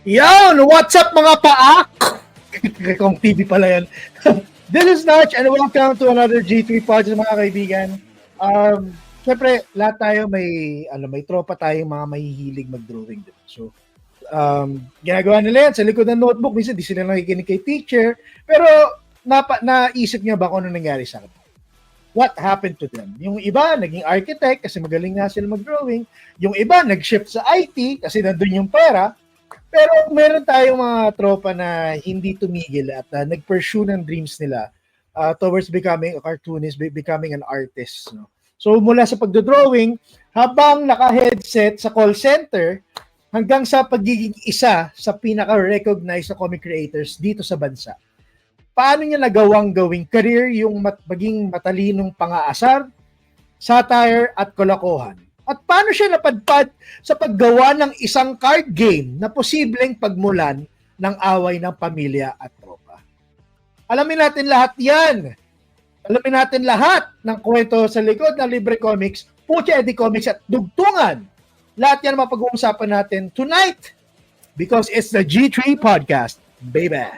Yan! What's up mga paak? Kung TV pala yan. This is Nach and welcome to another G3 Podcast mga kaibigan. Siyempre, lahat tayo may tropa tayong mga mahihilig mag-drawing din. So, ginagawa nila yan sa likod ng notebook. Minsan di sila nakikinig kay teacher. Pero, naisip niyo ba kung ano nangyari sa kanila? What happened to them? Yung iba, naging architect kasi magaling nga sila mag-drawing. Yung iba, nag-shift sa IT kasi nandun yung pera. Pero meron tayong mga tropa na hindi tumigil at nag-pursue ng dreams nila towards becoming a cartoonist, becoming an artist. No? So mula sa pagdodrawing, habang naka-headset sa call center, hanggang sa pagiging isa sa pinaka-recognized na comic creators dito sa bansa. Paano niya nagawang gawing career yung maging matalinong pang-aasar, satire at kalokohan? At paano siya napadpad sa paggawa ng isang card game na posibleng pagmulan ng away ng pamilya at tropa? Alamin natin lahat yan. Alamin natin lahat ng kwento sa likod ng Libre Comics, Pucha Eddie Comics at Dugtungan. Lahat yan mapag-uusapan natin tonight because it's the G3 Podcast, baby.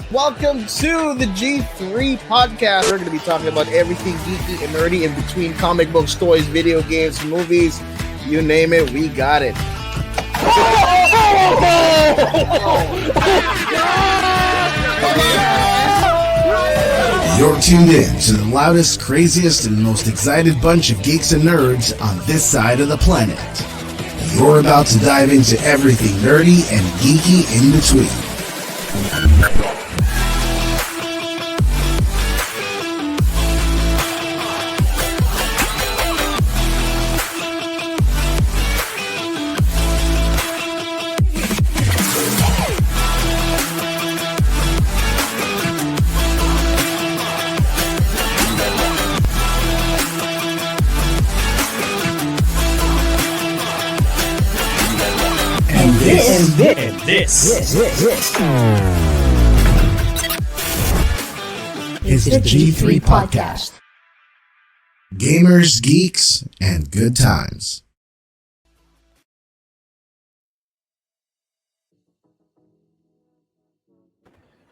Welcome to the G3 Podcast. We're going to be talking about everything geeky and nerdy in between comic books, toys, video games, movies, you name it, we got it. You're tuned in to the loudest, craziest, and most excited bunch of geeks and nerds on this side of the planet. You're about to dive into everything nerdy and geeky in between. This is the G3 Podcast. Gamers, geeks, and good times.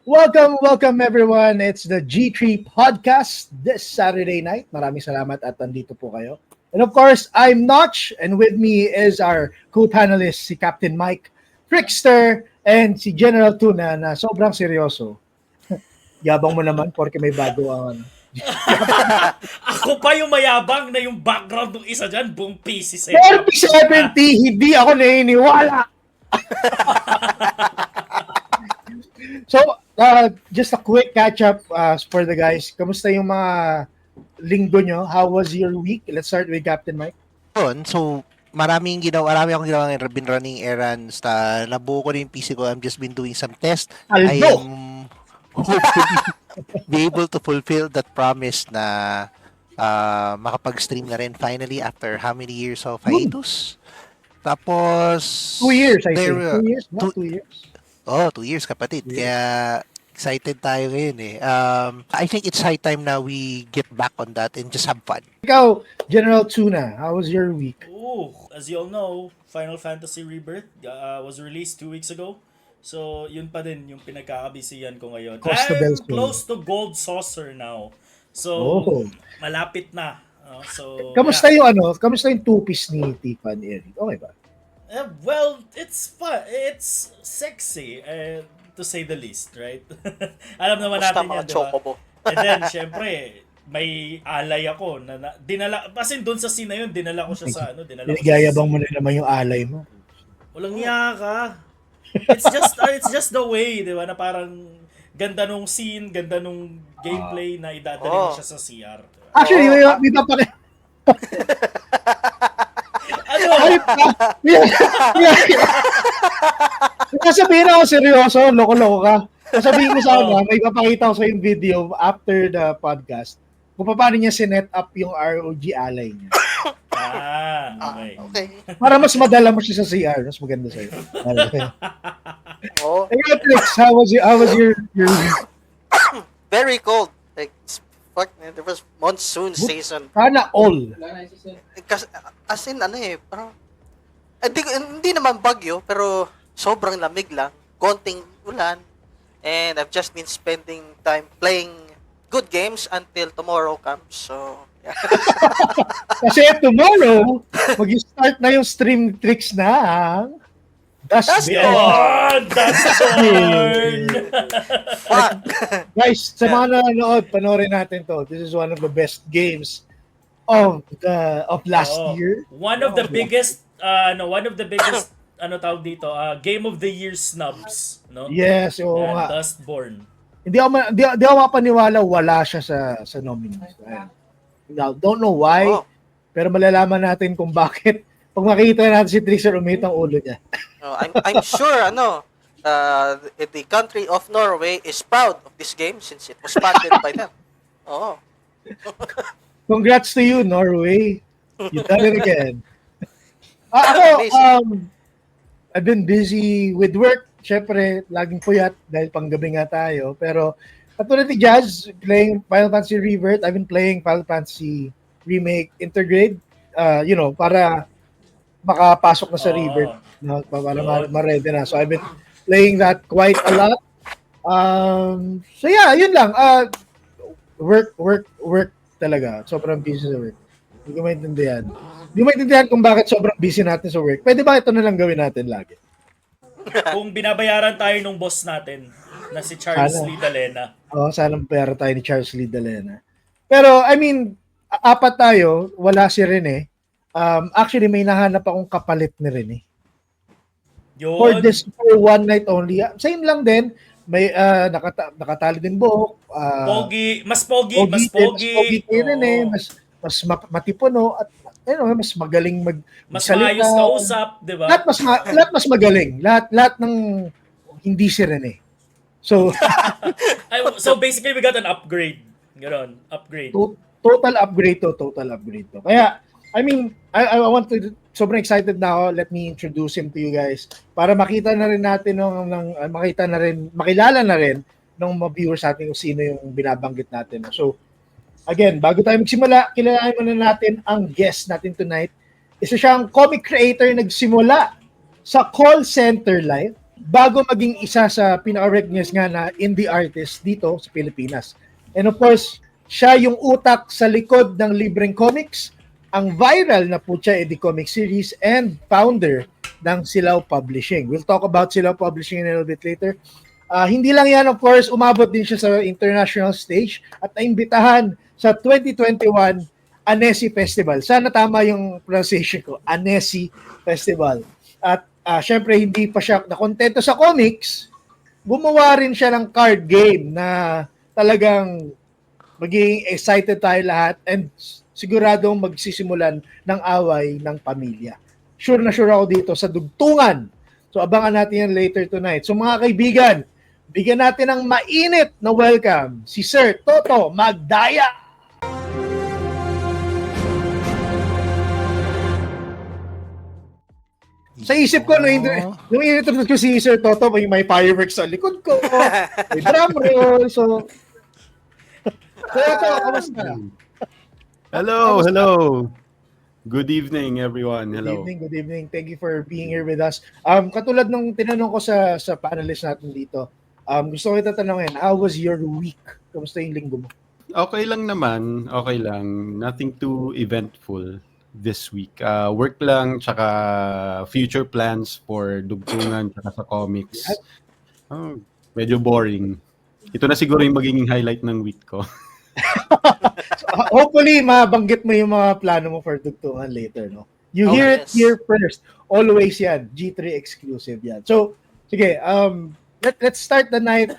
Welcome everyone. It's the G3 Podcast this Saturday night. Maraming salamat at nandito po kayo. And of course, I'm Notch and with me is our co-panelist si Captain Mike, Frickster, and si General Tuna na sobrang seryoso. Yabang mo naman porque may bago ang Ako pa yung mayabang na yung background ng isa dyan, buong PC 4070, hindi ako naniniwala. So, just a quick catch-up for the guys. Kamusta yung mga linggo nyo? How was your week? Let's start with Captain Mike. So, marami akong ginawa ng been running errands. Nabuo ko na yung PC ko. I've just been doing some tests. Aldo! I am hopefully be able to fulfill that promise na makapag-stream na rin finally after how many years of hiatus? Tapos 2 years, I think. 2 years? Not 2 years. Oh, 2 years, kapatid. Kaya excited tayo ngayon eh. I think it's high time na we get back on that and just have fun. Ikaw, General Tuna, how was your week? As you all know, Final Fantasy Rebirth was released 2 weeks ago. So, yun pa din yung pinagkakabisihan ko ngayon. I'm close to Gold Saucer now. So, malapit na. Kamusta yung two-piece ni Tiffan Eric? Okay ba? Well, it's fun. It's sexy, to say the least, right? Alam naman natin yan, di ba? And then, syempre, may alay ako na dinala, kasi doon sa scene na yun, dinala ko siya sa Nagayabang mo na naman yung alay mo. Walang niya ka. It's just the way, di ba? Na parang ganda nung scene, ganda nung gameplay na idadali mo siya sa CR. Actually, may papakita. Sasabihin ako seryoso, loko-loko ka. Sasabihin mo sa akin, may papakita ko sa yung video after the podcast kung paano niya sinet up yung ROG alay niya. Okay. Para mas madala mo siya sa CR, mas maganda sa'yo. Hey, Trix, how was your week? Very cold. Like, fuck, there was monsoon season. Sana all. As in, parang, hindi naman bagyo, pero sobrang lamig lang, konting ulan, and I've just been spending time playing good games until tomorrow comes. So, yeah. Kasi tomorrow, mag-start na yung stream tricks ng Dustborn. Beyond Dustborn! Fuck! Guys, sa mga nanonood, panoorin natin to. This is one of the best games of last year. One of the biggest tawag dito, Game of the Year snubs, no? Yes, oo Yan, nga. Dustborn. Hindi ako mapaniwala wala siya sa nominees. Now, don't know why, Oh. pero malalaman natin kung bakit. Pag makikita natin si Trixer, umit ang ulo niya. I'm sure the country of Norway is proud of this game since it was funded by them. Oh. Congrats to you, Norway. You done it again. Ako, Amazing. I've been busy with work. Siyempre, laging puyat dahil panggabi nga tayo. Pero, katulad ni Jazz, playing Final Fantasy Rebirth, I've been playing Final Fantasy Remake Intergrade, para makapasok na sa Rebirth. No, para ma-ready na. So, I've been playing that quite a lot. So, yeah, yun lang. Work talaga. Sobrang busy sa work. Hindi ko maintindihan. Hindi ko maintindihan kung bakit sobrang busy natin sa work. Pwede ba ito na lang gawin natin lagi? Kung binabayaran tayo nung boss natin na si Charles Sana. Lee Dalena. Oo, sana pera tayo ni Charles Lee Dalena. Pero, I mean, apat tayo, wala si Rene. Actually, may nahanap akong kapalit ni Rene. Yun. For one night only. Same lang din. May nakatali din buhok. Pogi. Mas Pogi kay Rene. Oo. Mas matipuno. At mas magaling Mas magsalita. maayos kausap, di ba? Lahat mas magaling. Lahat ng hindi si Rene. So, So basically, we got an upgrade. Ganon, upgrade. total upgrade to. Kaya, I mean, I want to, sobrang excited na ako. Let me introduce him to you guys para makita na rin natin makilala na rin ng mga viewers natin kung sino yung binabanggit natin. So, again, bago tayo magsimula, kilalanin muna natin ang guest natin tonight. Isa siyang comic creator nagsimula sa call center life bago maging isa sa pinaka-recognized nga na indie artist dito sa Pilipinas. And of course, siya yung utak sa likod ng libreng comics, ang viral na Pucha Eddie comic series, and founder ng Silaw Publishing. We'll talk about Silaw Publishing a little bit later. Hindi lang yan, of course, umabot din siya sa international stage at naimbitahan sa 2021 Annecy Festival. Sana tama yung pronunciation ko, Annecy Festival. At syempre, hindi pa siya nakontento sa comics, gumawa rin siya ng card game na talagang magiging excited tayo lahat and siguradong magsisimulan ng away ng pamilya. Sure na sure ako dito sa dugtungan. So abangan natin yan later tonight. So mga kaibigan, bigyan natin ng mainit na welcome si Sir Toto Magdaya. Sa isip ko, nung i-introduce ko si Sir Toto, may fireworks sa likod ko, may drum roll, so... Toto, kamusta? Hello. Good evening, everyone. Hello. Good evening. Thank you for being here with us. Katulad nung tinanong ko sa panelist natin dito, gusto ko itatanungin, how was your week? Kamusta yung linggo mo? Okay lang naman. Okay lang. Nothing too eventful this week. Work lang, tsaka future plans for dugtungan, tsaka sa comics. Medyo boring. Ito na siguro yung magiging highlight ng week ko. So, hopefully, mabanggit mo yung mga plano mo for dugtungan later, no? You hear it here first. Always yan. G3 exclusive yan. So, sige, let's start the night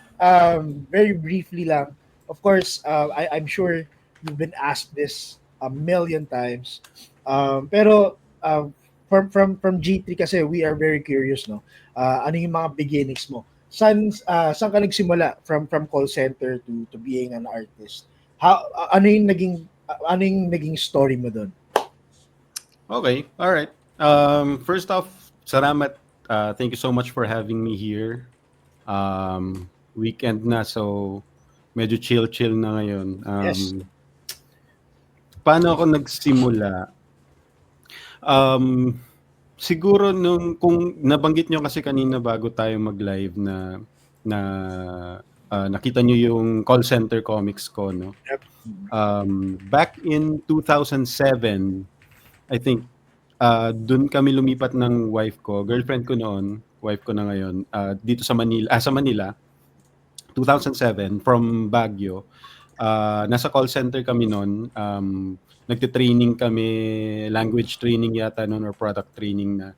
very briefly lang. Of course, I'm sure you've been asked this a million times. Pero from G3 kasi we are very curious, no? Ano yung mga beginnings mo? Saan ka nagsimula from call center to being an artist? Ano yung naging story mo doon? Okay, all right. First off, salamat. Thank you so much for having me here. Weekend na, so medyo chill na ngayon. Yes. Paano ako nagsimula? Siguro kung nabanggit nyo kasi kanina bago tayo mag-live na nakita nyo yung call center comics ko, no? Yep. Back in 2007, I think doon kami lumipat ng wife ko, girlfriend ko noon, wife ko na ngayon, dito sa Manila, 2007 from Baguio. Nasa call center kami noon. Nagte-training kami, language training yata noon or product training na.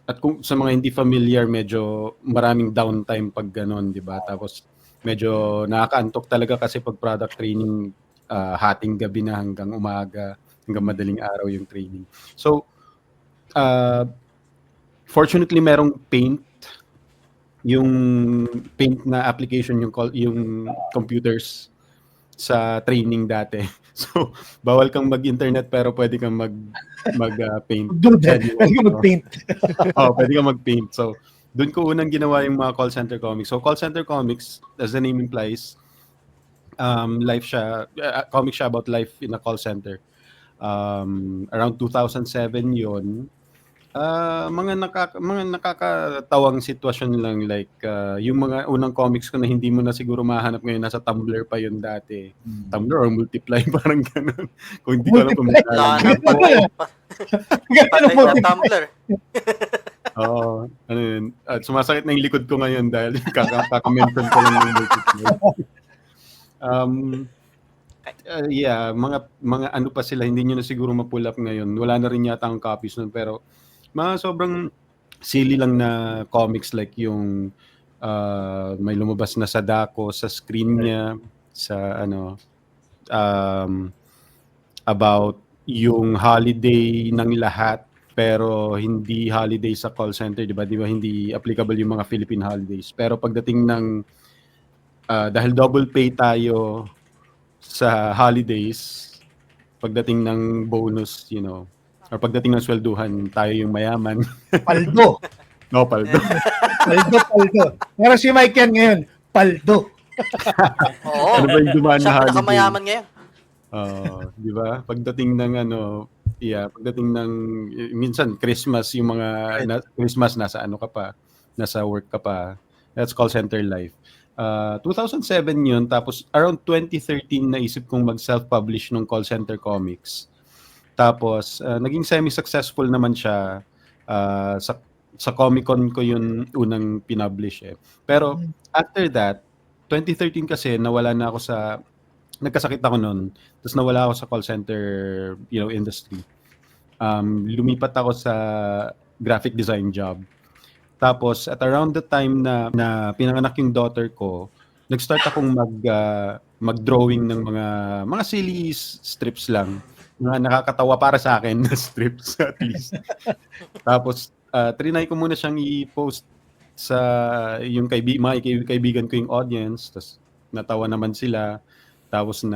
At kung sa mga hindi familiar, medyo maraming downtime pag ganon, di ba? Tapos medyo nakakaantok talaga kasi pag product training, hating gabi na hanggang umaga, hanggang madaling araw yung training. So, fortunately, merong Paint, yung Paint na application, yung computers sa training dati. So, bawal kang mag-internet pero pwede kang mag-paint. Pwede ka mag-paint. Pwede kang mag-paint. So, doon ko unang ginawa yung mga call center comics. So, call center comics, as the name implies, life siya, comic siya about life in a call center. Around 2007 yon. Mga nakakatawang sitwasyon lang, like yung mga unang comics ko na hindi mo na siguro mahanap ngayon, nasa Tumblr pa yun dati. Tumblr or Multiply, parang ganun. Kung hindi ko alam kung Patay na Tumblr. Oo, ano yun. At sumasakit na yung likod ko ngayon dahil kaka-mention ko lang yung Multiply. Yeah, mga ano pa sila, hindi nyo na siguro ma-pull up ngayon. Wala na rin yata ang copies nun, pero mga sobrang silly lang na comics, like yung may lumabas na Sadako sa screen niya, sa about yung holiday ng lahat pero hindi holiday sa call center, di ba? Di ba hindi applicable yung mga Philippine holidays. Pero pagdating ng dahil double pay tayo sa holidays, pagdating ng bonus, or pagdating ng swelduhan, tayo yung mayaman. Paldo. No, paldo. Paldo. Pero si Mike yan ngayon, paldo. Oo. Ano ba yung dumaan na Siya holiday? pinakamayaman ngayon. Di ba? Pagdating ng pagdating ng minsan Christmas, yung mga Christmas nasa ka pa, nasa work ka pa. That's call center life. 2007 yun, tapos around 2013 naisip kong mag-self-publish ng call center comics. Tapos naging semi-successful naman siya. Sa Comic-Con ko yun unang pinublish eh. Pero after that, 2013 kasi nagkasakit ako noon. Tapos nawala ako sa call center, industry. Lumipat ako sa graphic design job. Tapos at around the time na pinanganak yung daughter ko, nag-start akong mag-drawing ng mga silly strips lang. Mga nakakatawa para sa akin na strips at least. Tapos trinay ko muna siyang i-post sa yung mga kaibigan ko yung audience. Tapos natawa naman sila. Tapos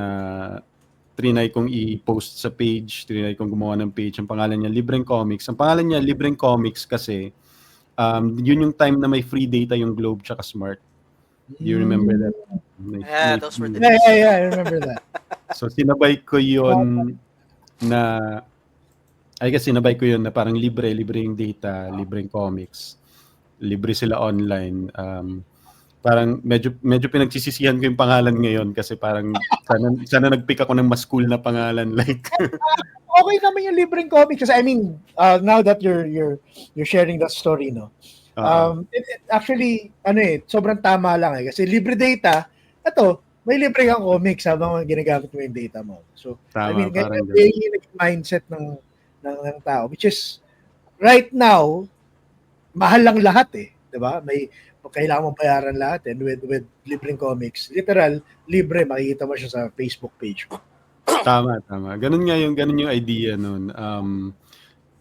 trinay kong i-post sa page. Trinay kong gumawa ng page. Ang pangalan niya Libreng Comics. Ang pangalan niya Libreng Comics kasi yun yung time na may free data yung Globe tsaka Smart. You remember that? Yeah, those were the days. Yeah, I remember that. So sinabay ko yun sinabay ko yun na parang libre yung data, libre yung comics, libre sila online. Parang medyo pinagsisisihan ko yung pangalan ngayon kasi parang sana nag-pick ako ng mas cool na pangalan, like okay naman yung libreng comics kasi I mean now that you're sharing that story, no. Actually sobrang tama lang kasi libre data, may libre kang comics habang ginagamit mo yung data mo. So, tama, I mean, ganyan yung mindset ng tao, which is, right now, mahal lang lahat eh. Diba? Kailangan mo bayaran lahat and with libreng comics, literal, libre, makikita mo siya sa Facebook page mo. Tama. Ganun yung idea nun.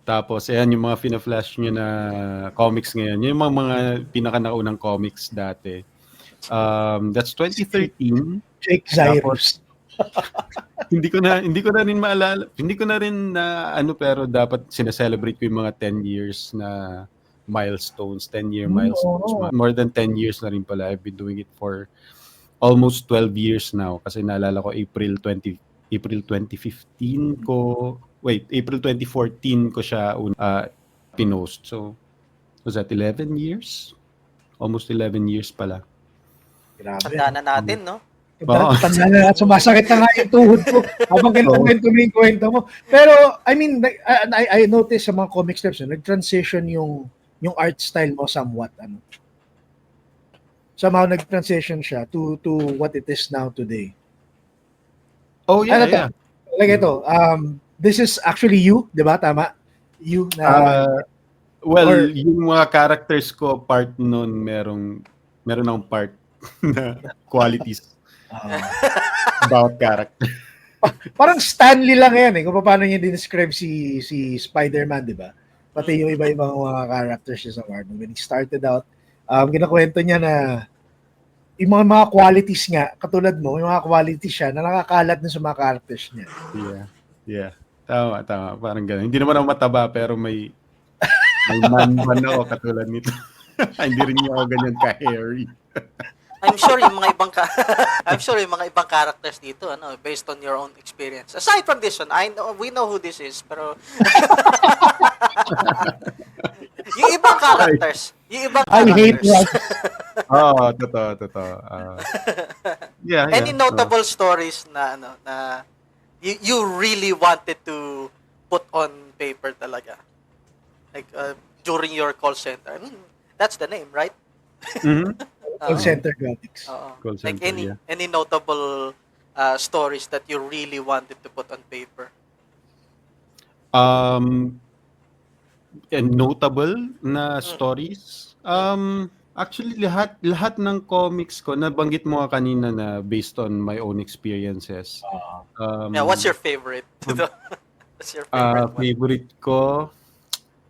Tapos, ayan yung mga fina-flash nyo na comics ngayon. Yung mga pinaka-naunang comics dati. That's 2013. Jake Cyrus. hindi ko na rin maalala. Hindi ko na rin pero dapat sineselebrate ko yung mga 10 years na milestones, 10-year milestones. More than 10 years na rin pala. I've been doing it for almost 12 years now kasi naalala ko April 2015 ko April 2014 ko siya pinost. So, was that 11 years? Almost 11 years pala. Grabe. Tanda na natin, no? Oo. Tanda na, sumasakit na nga yung tuhod ko habang kinakwento mo yung kwento mo. Pero, I mean, I noticed sa mga comic strips, nag-transition yung art style mo somewhat. Somehow nag-transition siya to what it is now today. Oh, yeah, Ano to? yeah. Like ito, this is actually you, di ba? Tama? You na... or- yung mga characters ko, part nun, meron akong part na qualities about character. Parang Stanley lang yan kung paano niya describe si Spider-Man, di ba? Pati yung iba-ibang mga characters niya sa Marvel. When he started out, kinakwento niya na yung mga qualities nga, katulad mo, yung mga qualities siya na nakakalat din sa mga characters niya. Yeah. Tama. Parang gano'n. Hindi naman ako mataba, pero may man ako katulad nito. Hindi rin niya ako ganyan ka-hairy. I'm sure yung mga ibang characters dito based on your own experience. Aside from this one, we know who this is, pero yung ibang characters, I hate that. Oo, totoo. Yeah. Any notable stories na you really wanted to put on paper talaga? Like during your call center. I mean, that's the name, right? Mm-hmm. Call center graphics. Call center, like any notable stories that you really wanted to put on paper? And notable na stories. Actually, lahat ng comics ko, nabanggit mo nga kanina na based on my own experiences. What's your favorite? What's your favorite one? Favorite ko,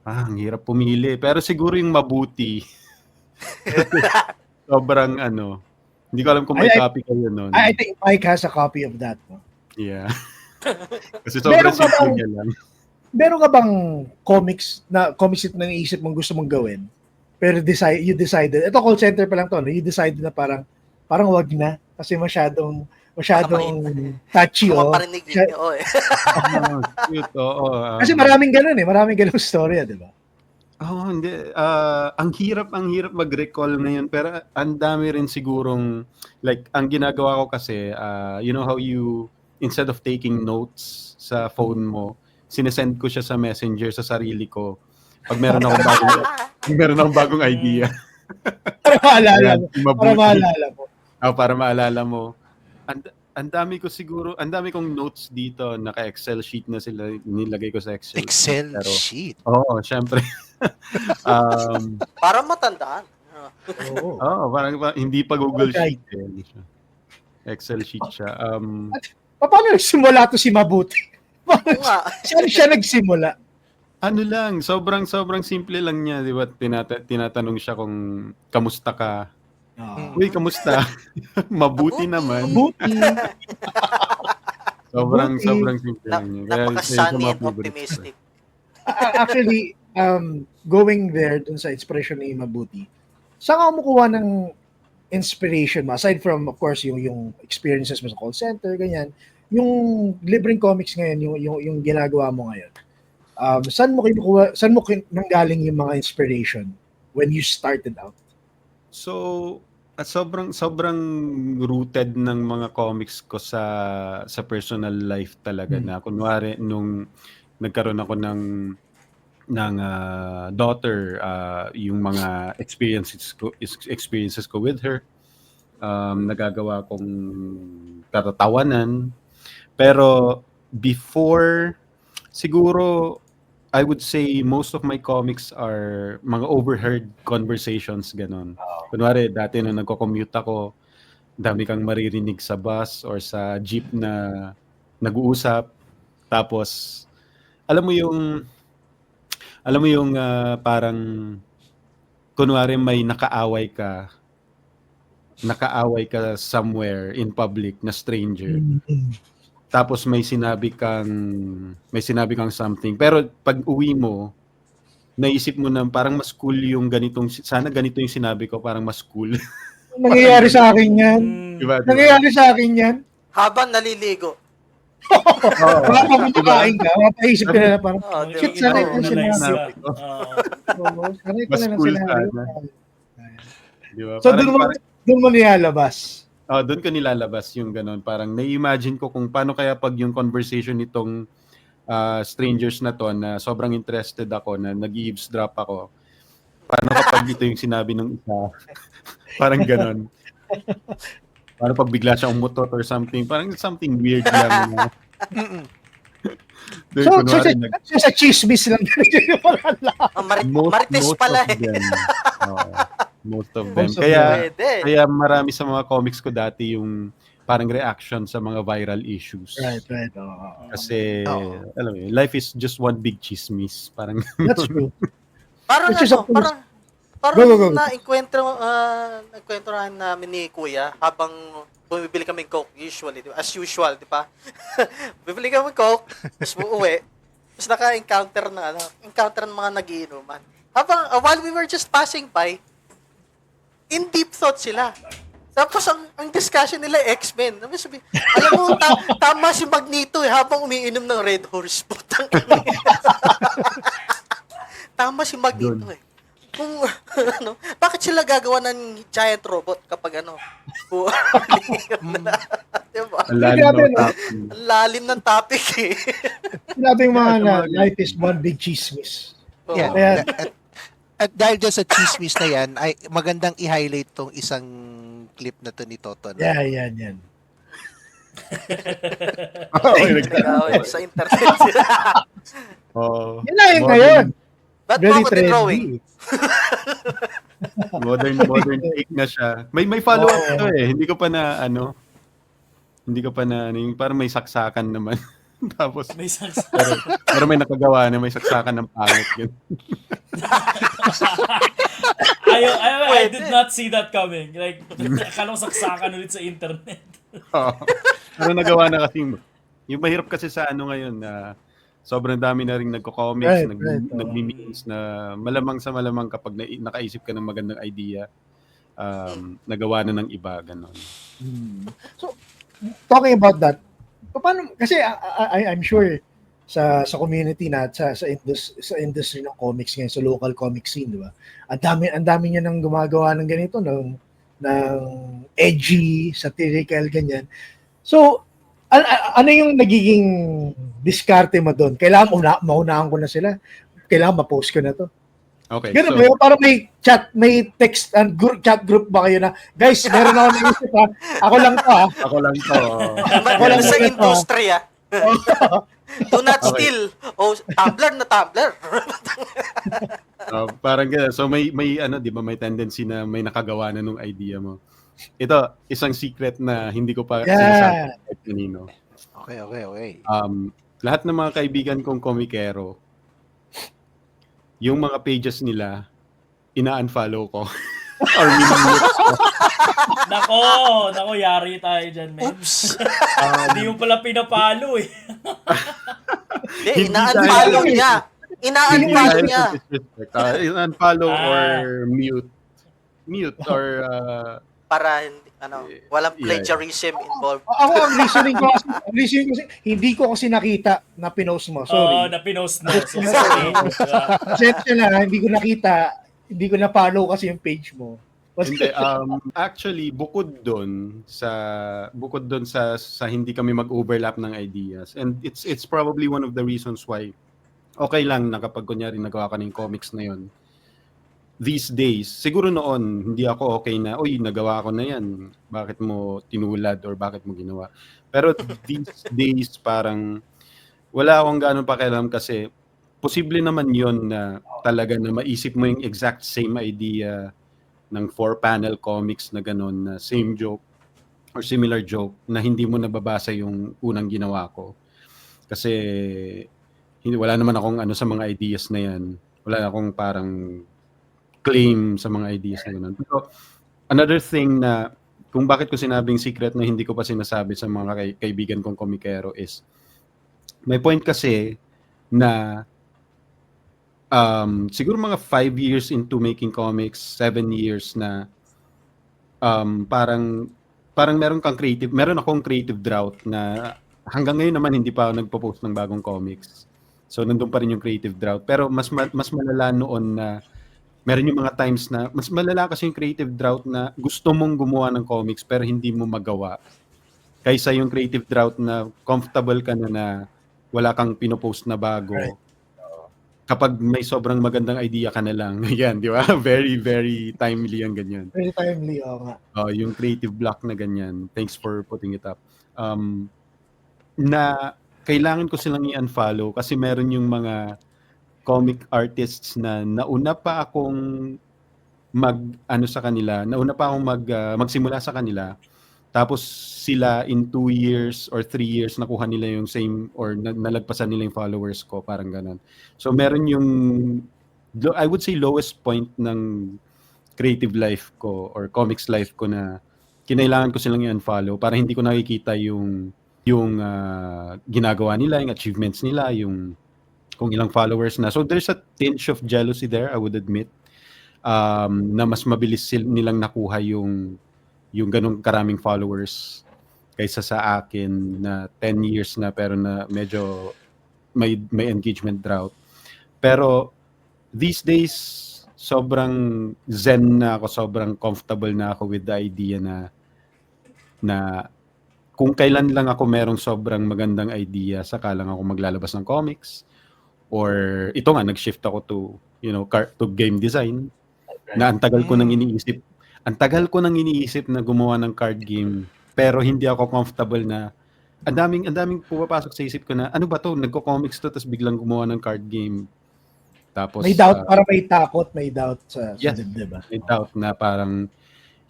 ang hirap pumili. Pero siguro yung Mabuti. Sobrang hindi ko alam kung may copy kayo nun. I think Mike has a copy of that. No? Yeah. Kasi sobrang simple niya lang. Meron ka bang comics na naisip mong gusto mong gawin? Pero you decided, ito call center pa lang to, no? You decided na parang wag na kasi masyadong touchy. Maparinig niyo Cute, oo. Kasi maraming ganun storya, di ba? Hindi. Ang hirap mag-recall ngayon, pero ang dami rin sigurong, like, ang ginagawa ko kasi, you know how instead of taking notes sa phone mo, sinesend ko siya sa messenger sa sarili ko pag meron akong bagong idea. Para maalala mo. Para maalala mo. Ang dami kong notes dito, naka-Excel sheet na sila, nilagay ko sa Excel sheet. Oo, syempre. Para matandaan. Parang hindi pa Google Sheet. Excel sheet siya. Paano nagsimula to si Mabuti? Saan siya nagsimula? Sobrang simple lang niya, di ba? Tinatanong siya kung kamusta ka. Uy, kamusta? Mabuti naman. Mabuti. sobrang simple lang niya. Napaka-sunny and optimistic. Actually, going there dun sa inspiration ni Mabuti, saan ka kumukuha ng inspiration mo? Aside from, of course, yung experiences mo sa call center, ganyan, yung libreng comics ngayon, yung ginagawa mo ngayon, saan mo nanggaling yung mga inspiration when you started out? So, sobrang rooted ng mga comics ko sa personal life talaga na kunwari nung nagkaroon ako ng daughter, yung mga experiences ko with her, nagagawa kong katatawanan. Pero before, siguro I would say most of my comics are mga overheard conversations, ganon. Kunwari, dati nung nagko-commute ako, dami kang maririnig sa bus or sa jeep na nag-uusap. Tapos, alam mo yung parang, kunwari may nakaaway ka somewhere in public na stranger. Tapos may sinabi kang something. Pero pag uwi mo, naisip mo na parang mas cool yung sana ganito yung sinabi ko, parang mas cool. Nangyayari sa akin yan. Diba? Nangyayari sa akin yan. Habang naliligo. Baka pag kumakain ka, mapaisip ka na parang, Oh, shit, diba? sanay Oo, ko Analyze scenario. ka. Oo, sanay ko Mas na ng cool scenario. sana. Di ba? So, doon mo nilalabas. Doon ko nilalabas yung ganun. Parang nai-imagine ko kung paano kaya pag yung conversation nitong strangers na to na sobrang interested ako, na nag-eavesdrop ako. Paano kapag ito yung sinabi ng isa? Parang ganun. Paano pag bigla siyang umutot or something? Parang something weird lang. Doon, So, kunwari, sa chismis lang din yung mga lahat. Oh, Marites pala of eh. them. Most of them. Most of Kaya, Pwede. kaya marami sa mga comics ko dati yung parang reaction sa mga viral issues. Right. Kasi, Oo. alam mo, life is just one big chismis. Parang, That's true. Parang Which is ano, of course- parang Go. nagkwentuhan namin ni Kuya habang bumibili kami ng Coke usually, di ba? As usual, di ba? Bibili kami ng Coke, tapos uuwi, tapos naka-encounter ng mga nagiinuman. While we were just passing by, in deep thought sila. Tapos ang discussion nila X-Men. Sabi, alam mo, tama si Magneto habang umiinom ng Red Horse. Putang ina. Tama si Magneto Kung bakit sila gagawa ng giant robot kapag diba? ang lalim Grabe, ng no? topic. Ang lalim ng topic eh. Sinabing mga na life is one big chismis. Yeah. Kaya- At dahil dyan sa chismis na yan, ay magandang i-highlight tong isang clip na to ni Toto. Yeah, yan. Nag-away sa internet sila. Oh, Yan na yung ngayon. Ba't Very mo ako drawing? trendy. Modern take na siya. May follow up to eh. Hindi ko pa na yung parang may saksakan naman. Tapos May saksa. pero may nakagawa na may saksakan ng pangit yun. I did not see that coming. Like, akala ko saksakan ulit sa internet. Pero nagawa na kasi yung mahirap kasi sa ngayon na sobrang dami na ring nagko-comics, nagmi-memes na malamang kapag nakaisip ka ng magandang idea, nagawa na ng iba, gano'n. So, talking about that, paano, kasi I'm sure sa community na sa industry ng comics ngayon, sa local comic scene, di ba? Ang dami niya nang gumagawa ng ganito, ng edgy, satirical, ganyan. So, ano yung nagiging diskarte mo doon? Kailangan maunahan ko na sila. Kailangan ma-post ko na to. Okay. Ganun ba yun? Para may text and chat group ba kayo na, guys, meron ako naisip ha. Ako lang to ha. Ako lang to. Wala sa industriya. Do not steal. Tumblr na Tumblr. Parang gano'n. So may di ba, may tendency na may nakagawa na nung idea mo. Ito, isang secret na hindi ko pa sinasabi kahit kanino. Okay. Lahat ng mga kaibigan kong komikero, yung mga pages nila, ina-unfollow ko. Or minimute ko. Nako, yari tayo dyan, men. Hindi mo pala pinapalo eh. Hindi, ina-unfollow niya. Ina-unfollow niya. Unfollow or mute. Mute or Para walang Yeah. plagiarism involved. Ako, ang reasoning ko kasi, hindi ko kasi nakita na pinost mo. Oo, Sorry. na pinost mo. So, sorry. Pasensya na, hindi ko nakita, hindi ko na-follow kasi yung page mo. hindi, actually bukod doon sa hindi kami mag-overlap ng ideas, and it's probably one of the reasons why okay lang na kapag kunyari nagawa ka ng comics na yon. These days, siguro noon hindi ako okay na, oy, nagawa ko na yan, bakit mo tinulad or bakit mo ginawa. Pero these days parang wala akong gano'ng pakialam kasi posible naman yon na talaga na maisip mo yung exact same idea ng 4-panel comics na gano'n, na same joke or similar joke na hindi mo nababasa yung unang ginawa ko. Kasi wala naman akong sa mga ideas na yan. Wala akong parang claim sa mga ideas na gano'n. Pero another thing na kung bakit ko sinabing secret na hindi ko pa sinasabi sa mga kaibigan kong komikero is may point kasi na siguro mga 5 years into making comics, 7 years na parang meron akong creative drought na hanggang ngayon naman hindi pa ako nagpo-post ng bagong comics. So nandun pa rin yung creative drought. Pero mas malala noon na meron yung mga times na mas malala kasi yung creative drought na gusto mong gumawa ng comics pero hindi mo magawa. Kaysa yung creative drought na comfortable ka na wala kang pinopost na bago. Right. Kapag may sobrang magandang idea ka na lang. Yan, di ba? Very, very timely ang ganyan. Very timely, nga. Yung creative block na ganyan. Thanks for putting it up. Na kailangan ko silang i-unfollow kasi meron yung mga comic artists na nauna pa akong magsimula sa kanila. Tapos sila in 2 years or 3 years nakuha nila yung same or nalagpasan nila yung followers ko, parang ganun. So meron yung I would say lowest point ng creative life ko or comics life ko na kinailangan ko silang i-unfollow para hindi ko nakikita yung ginagawa nila, yung achievements nila, yung kung ilang followers na. So there's a tinge of jealousy there, I would admit, na mas mabilis nilang nakuha yung ganung karaming followers kaysa sa akin na 10 years na pero na medyo may engagement drought. Pero these days, sobrang zen na ako, sobrang comfortable na ako with the idea na kung kailan lang ako merong sobrang magandang idea, saka lang ako maglalabas ng comics. Or ito nga, nag-shift ako to game design na ang tagal ko nang iniisip. Ang tagal ko nang iniisip na gumawa ng card game pero hindi ako comfortable na ang daming pumapasok sa isip ko na ano ba to, nagko-comics to tapos biglang gumawa ng card game. Tapos may doubt, para may doubt sa dibdib. May doubt na parang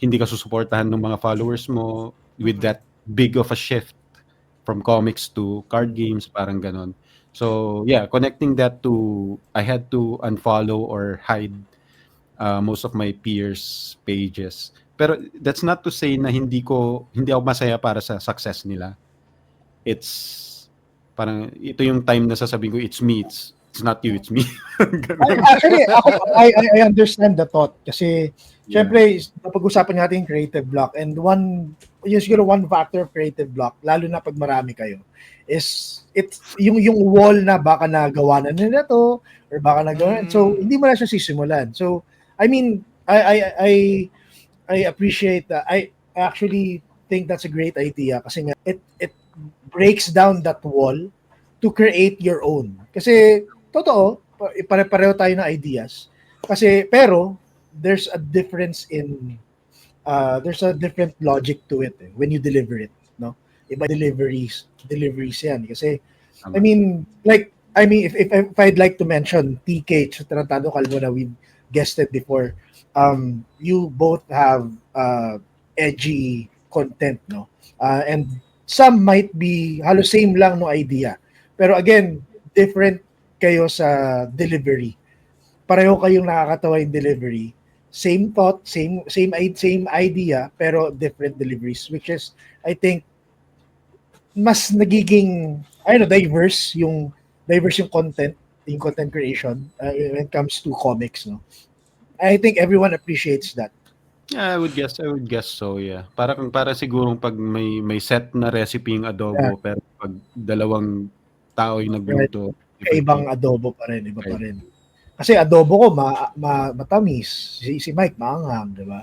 hindi ka susuportahan ng mga followers mo with that big of a shift from comics to card games, parang ganon. So yeah, connecting that to I had to unfollow or hide most of my peers' pages. Pero that's not to say na hindi ako masaya para sa success nila. It's parang ito yung time na sasabihin ko it's me, it's not you, it's me. Actually, I understand the thought kasi syempre napag-usapan natin yung creative block and siguro one factor of creative block lalo na pag marami kayo is it's yung wall na baka nagawa na nila to or baka nagawa so hindi mo na siya sisimulan. So I mean, I appreciate that. I actually think that's a great idea kasi nga it breaks down that wall to create your own. Kasi totoo, pare-pareho tayo ng ideas. Pero there's a difference in there's a different logic to it when you deliver it, no? Iba deliveries yan kasi I mean if I'd like to mention TK Tratado Calvo na we've guested before, you both have edgy content, no? And some might be halos same lang no idea. Pero again, different kayo sa delivery. Pareho kayong nakakatawa yung delivery. Same thought, same idea, pero different deliveries, which is, I think, mas nagiging, diverse yung content, yung content creation when it comes to comics, no? I think everyone appreciates that. Yeah, I would guess so, yeah. Para sigurong pag may set na recipe yung adobo, pero pag dalawang tao yung nagluto, ibang adobo pa rin, iba pa rin. Kasi adobo ko matamis, si Mike maanghang, 'di ba?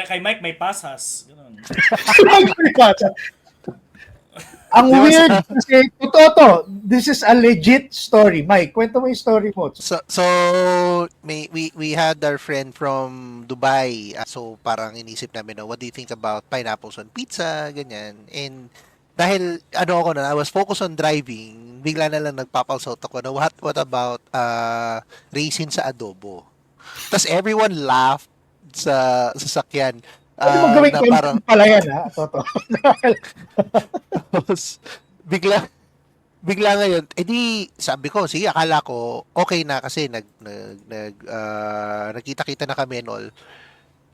Kay Mike may pasas, ganoon. Si Mike may pasas. Ang weird kasi totoo to. This is a legit story. Mike, kwento mo yung story mo. So we had our friend from Dubai. So parang inisip namin, what do you think about pineapples on pizza, ganyan. And dahil I was focused on driving, bigla na lang nagpapalsot ako na what about raisin sa adobo. Tapos everyone laughed sa sasakyan. Magawin ko parang pala yan, ha? Totoo. Tapos, bigla ngayon, edi sabi ko, sige, akala ko okay na kasi nagkita-kita na kami and all.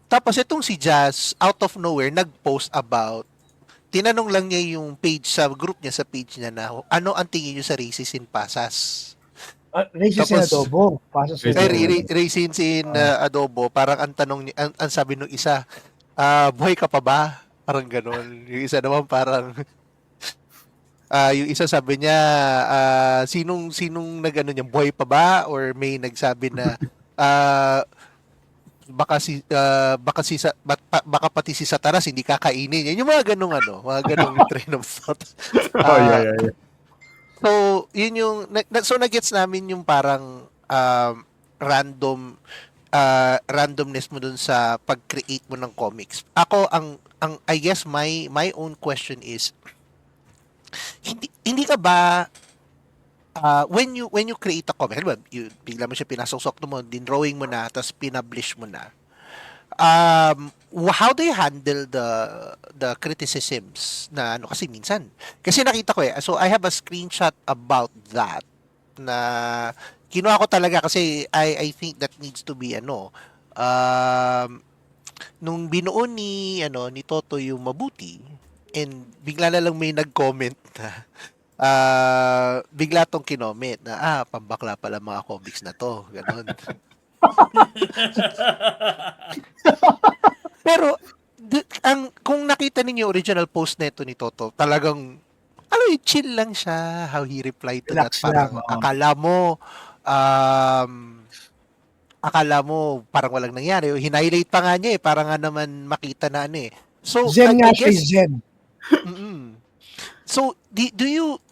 Tapos itong si Jazz, out of nowhere, nag-post about, tinanong lang niya yung page sa group niya, sa page niya na, ano ang tingin niyo sa raisin in pasas? Raisin in adobo. Pasas in adobo. Raisin in adobo, parang ang tanong niya, ang sabi nung isa, buhay ka pa ba? Parang ganun. Yung isa naman parang Yung isa sabi niya, sinong nag-ano niya, buhay pa ba? Or may nagsabi na, ah, baka pati si Satanas hindi kakainin. Yan yung mga ganung mga ganung train of thought. Oh, yeah. So, yun yung so nagets namin yung parang randomness mo dun sa pag-create mo ng comics. Ako ang I guess my own question is hindi ka ba when you create a comic, diba, bigla mo siya pinasok mo, din drawing mo na, tapos pinablish mo na. How do you handle the criticisms na kasi minsan kasi nakita ko so I have a screenshot about that na kinuha ko talaga kasi I think that needs to be nung binuo ni Toto yung Mabuti, and bigla na lang may nag-comment na bigla tong kinoment na pambakla pala mga comics na to, ganun. Pero kung nakita ninyo original post nito ni Toto, talagang chill lang siya how he replied to Relax that. Parang lang, akala mo parang walang nangyari. Hinighlight pa nga niya para nga naman makita na So, Zen I nga siya, guess, Zen. So,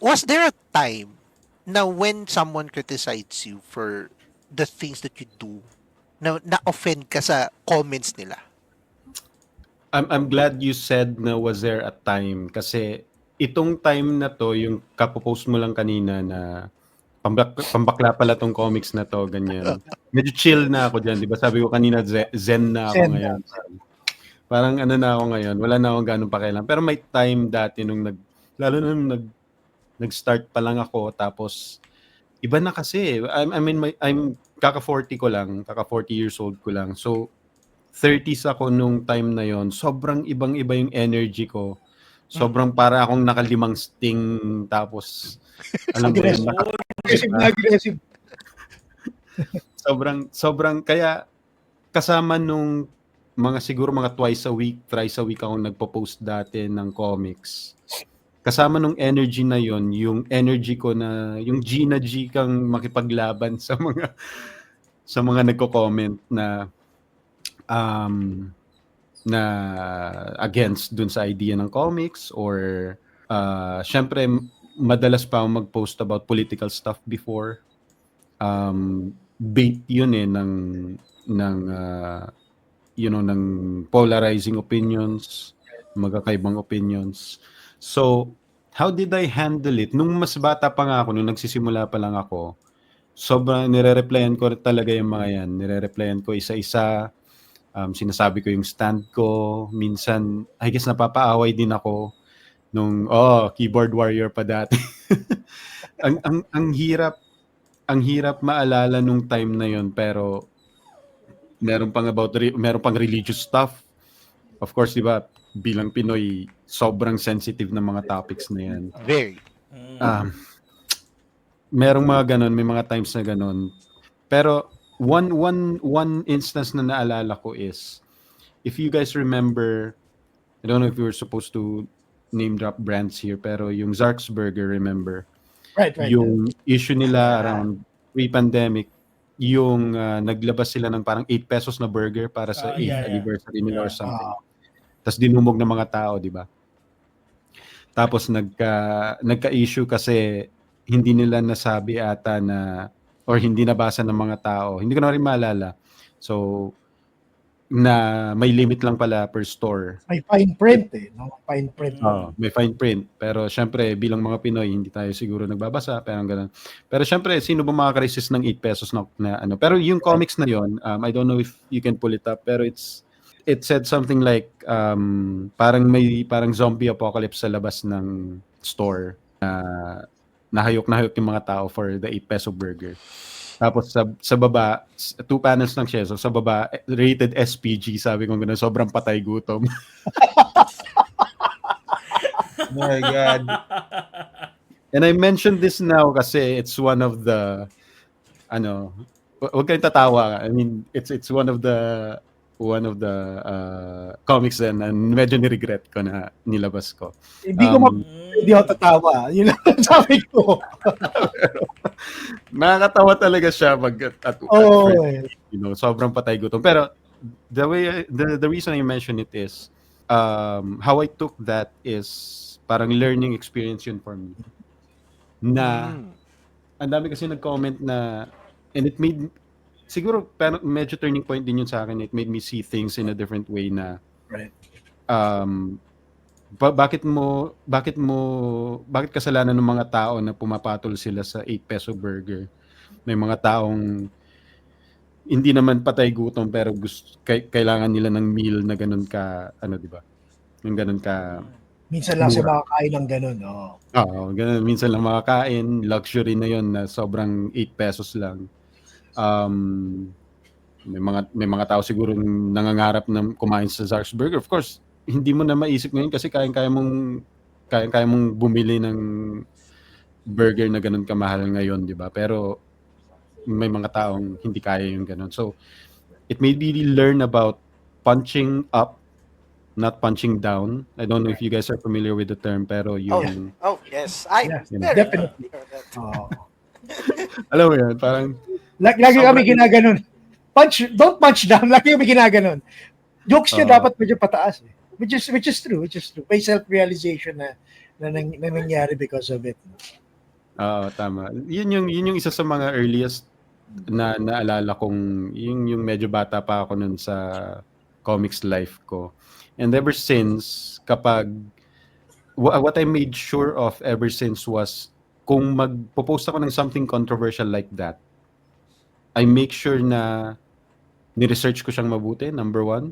was there a time na when someone criticizes you for the things that you do, na-offend ka sa comments nila? I'm glad you said na was there a time kasi itong time na to, yung kapopost mo lang kanina na pambakla pala tong comics na to, ganyan. Medyo chill na ako dyan, di ba? Sabi ko kanina, zen na ako ngayon. Parang na ako ngayon, wala na akong ganun pakialam. Pero may time dati lalo na nung nag-start pa lang ako, tapos iba na kasi. I'm kaka-40 ko lang, kaka-40 years old ko lang. So, 30s ako nung time na yon. Sobrang ibang-iba yung energy ko. Sobrang para akong nakalimang sting, tapos alam mo yun, Aggressive. sobrang kaya kasama nung siguro mga twice a week, thrice a week akong nagpo-post dati ng comics. Kasama nung energy na yon, yung energy ko na yung G na G kang makipaglaban sa mga nagko-comment na na against dun sa idea ng comics, or syempre madalas pa akong mag-post about political stuff before. Bait yun ng polarizing opinions, magkakaibang opinions. So, how did I handle it? Nung mas bata pa nga ako, nung nagsisimula pa lang ako, sobrang nire-replyan ko talaga yung mga yan. Nire-replyan ko isa-isa. Sinasabi ko yung stand ko. Minsan, I guess napapaaway din ako nung keyboard warrior pa dati. ang hirap maalala nung time na yon, pero meron pang religious stuff. Of course, di ba, bilang Pinoy, sobrang sensitive na mga topics na yan. Very. Merong mga ganon, may mga times na ganon. Pero one instance na naalala ko is, if you guys remember, I don't know if we were supposed to name drop brands here, pero yung Zark's Burger, remember? Right. Yung issue nila around pre-pandemic, yung naglabas sila ng parang 8 pesos na burger para sa 8th anniversary nila or something. Tapos dinumog ng mga tao, di ba? Tapos nagka-issue kasi hindi nila nasabi ata na, or hindi nabasa ng mga tao. Hindi ko na rin maalala. So, na may limit lang pala per store. May fine print no? Fine print. May fine print. Pero syempre, bilang mga Pinoy, hindi tayo siguro nagbabasa, pero ganun. Pero syempre, sino ba makaka-resist ng 8 pesos na ano? Pero yung comics na yon, I don't know if you can pull it up, pero it said something like parang zombie apocalypse sa labas ng store. Nahayok yung mga tao for the 8 peso burger. Tapos sa baba, 2 panels lang siya. So sa baba, rated SPG, sabi ko gano'n, sobrang patay gutom. My God. And I mentioned this now kasi it's one of the, huwag kayong tatawa. I mean, it's one of the one of the comics din na medyo ni-regret ko na nilabas ko. Hindi ko hindi ako tatawa. Yun lang ang sabi ko. Nakakatawa talaga siya at Oo. first, sobrang patay gutom. Pero the reason I mention it is how I took that is parang learning experience yun for me. Na ang dami kasi nag-comment na, and it made siguro pero medyo turning point din yun sa akin. It made me see things in a different way na Right. bakit kasalanan ng mga tao na pumapatol sila sa 8 peso burger? May mga taong hindi naman patay gutom pero kailangan nila ng meal na ganun ka, di ba? Yung ganun ka. Minsan lang siya mura. makakain ng ganun. Oo, ganun. Minsan lang makakain. Luxury na yon na sobrang 8 pesos lang. May mga tao siguro nangangarap na kumain sa Zar's Burger. Of course, hindi mo na maisip ngayon kasi kaya mong bumili ng burger na ganun kamahal ngayon, di ba? Pero may mga taong hindi kaya yung ganun. So, it made me learn about punching up, not punching down. I don't know if you guys are familiar with the term, pero yung... Oh, yes. Definitely. Alam mo yun, parang... Lagi kami ginaganon. Don't punch down. Lagi kami ginaganon. Jokes niya dapat medyo pataas. Which is true. May self-realization na nangyari because of it. Tama. Yun yung isa sa mga earliest na naalala kong yung medyo bata pa ako nun sa comics life ko. And ever since, what I made sure of ever since was kung magpo-post ako ng something controversial like that, I make sure na ni-research ko siyang mabuti, number 1.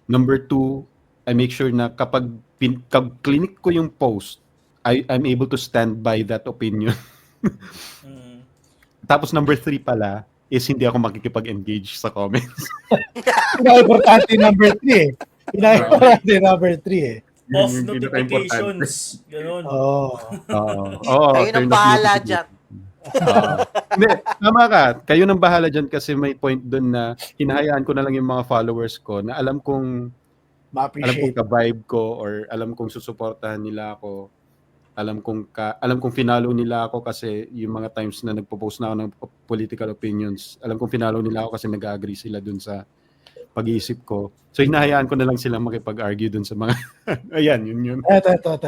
Number 2, I make sure na kapag clinic ko yung post, I'm able to stand by that opinion. Tapos number 3 pala is hindi ako makikipag-engage sa comments. Pinaka-importante number 3 eh. Pinaka-importante number 3 eh. Off notifications. Ganun. Ayun ang bahala dyan. Hindi, tama ka. Kayo nang bahala dyan kasi may point doon na hinahayaan ko na lang yung mga followers ko na alam kong ka-vibe ko or alam kong susuportahan nila ako. Alam kong finalo nila ako kasi yung mga times na nagpo-post na ako ng political opinions, alam kong finalo nila ako kasi nag-agree sila dun sa pag-iisip ko. So hinahayaan ko na lang silang makipag-argue dun sa mga ayan, yun. Ito.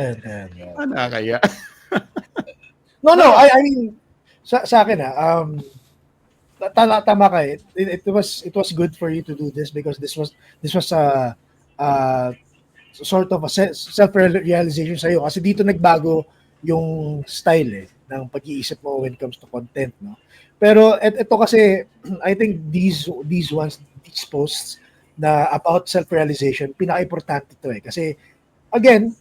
Nakakaya. No, I mean sa akin tama ka eh. It was good for you to do this because this was sort of a self-realization sa'yo kasi dito nagbago yung style ng pag-iisip mo when it comes to content, no? Pero ito kasi I think these posts na about self-realization, pinaka-importante ito kasi again,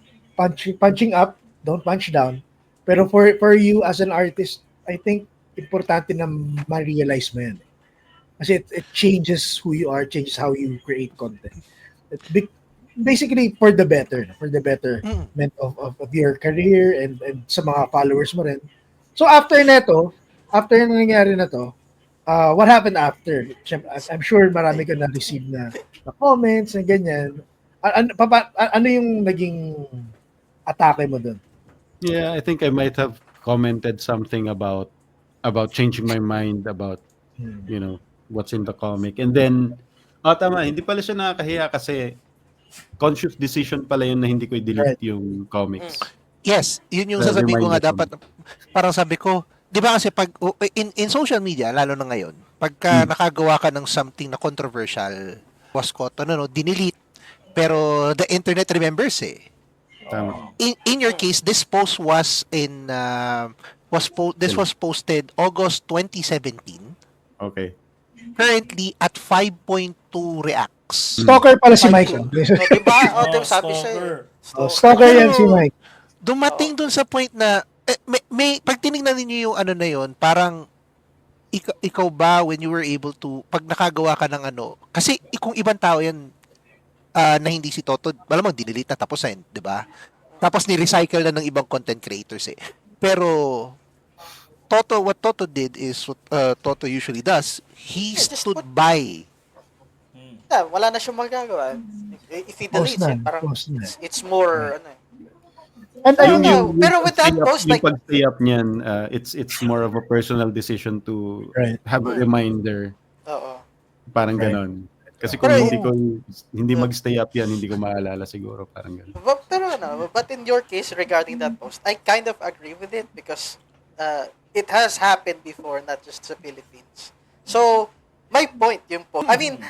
punching up, don't punch down. Pero for you as an artist, I think importante na ma-realize mo yan. Kasi it changes who you are, changes how you create content. Basically for the betterment of your career and sa mga followers mo rin. So after nangyari na to, what happened after? I'm sure marami ka na-receive na comments and ganyan. Ano yung naging atake mo dun? Yeah, I think I might have commented something about changing my mind about what's in the comic. And then tama, hindi pala siya nakakahiya kasi conscious decision pala yun na hindi ko i-delete yung comics. Yes, yun yung sasabihin ko nga dapat. Parang sabi ko, di ba kasi pag in social media, lalo na ngayon, pagka nakagawa ka ng something na controversial, was caught, dinidelete. Pero the internet remembers eh. Tama. In your case, this post was was posted August 2017. Okay. Currently at 5.2 reacts. Stalker pala si Mike. Diba? Sabi siya. Stalker yan si Mike. Dumating dun sa point na may pag tinignan niyo yung na yun, parang ikaw ba when you were able to pag nakagawa ka ng kasi kung ibang tao yan na hindi si Toto, malamang dinelete na tapos na, 'di ba? Tapos ni-recycle na ng ibang content creators eh. Pero what Toto did is what Toto usually does. He stood by Yeah, wala na siyang magagawa. If he Post deletes na, it, parang post na. it's more, And I ayun don't know. yung, Pero with that stay up- post, yung like, pag-stay up niyan, it's more of a personal decision to Right. have a reminder. oo. Parang Right. ganon. Kasi kung Pero- hindi mag-stay up yan, hindi ko maalala siguro. Parang ganon. But in your case, regarding that post, I kind of agree with it because it has happened before, not just sa Philippines. So, my point yung po. I mean,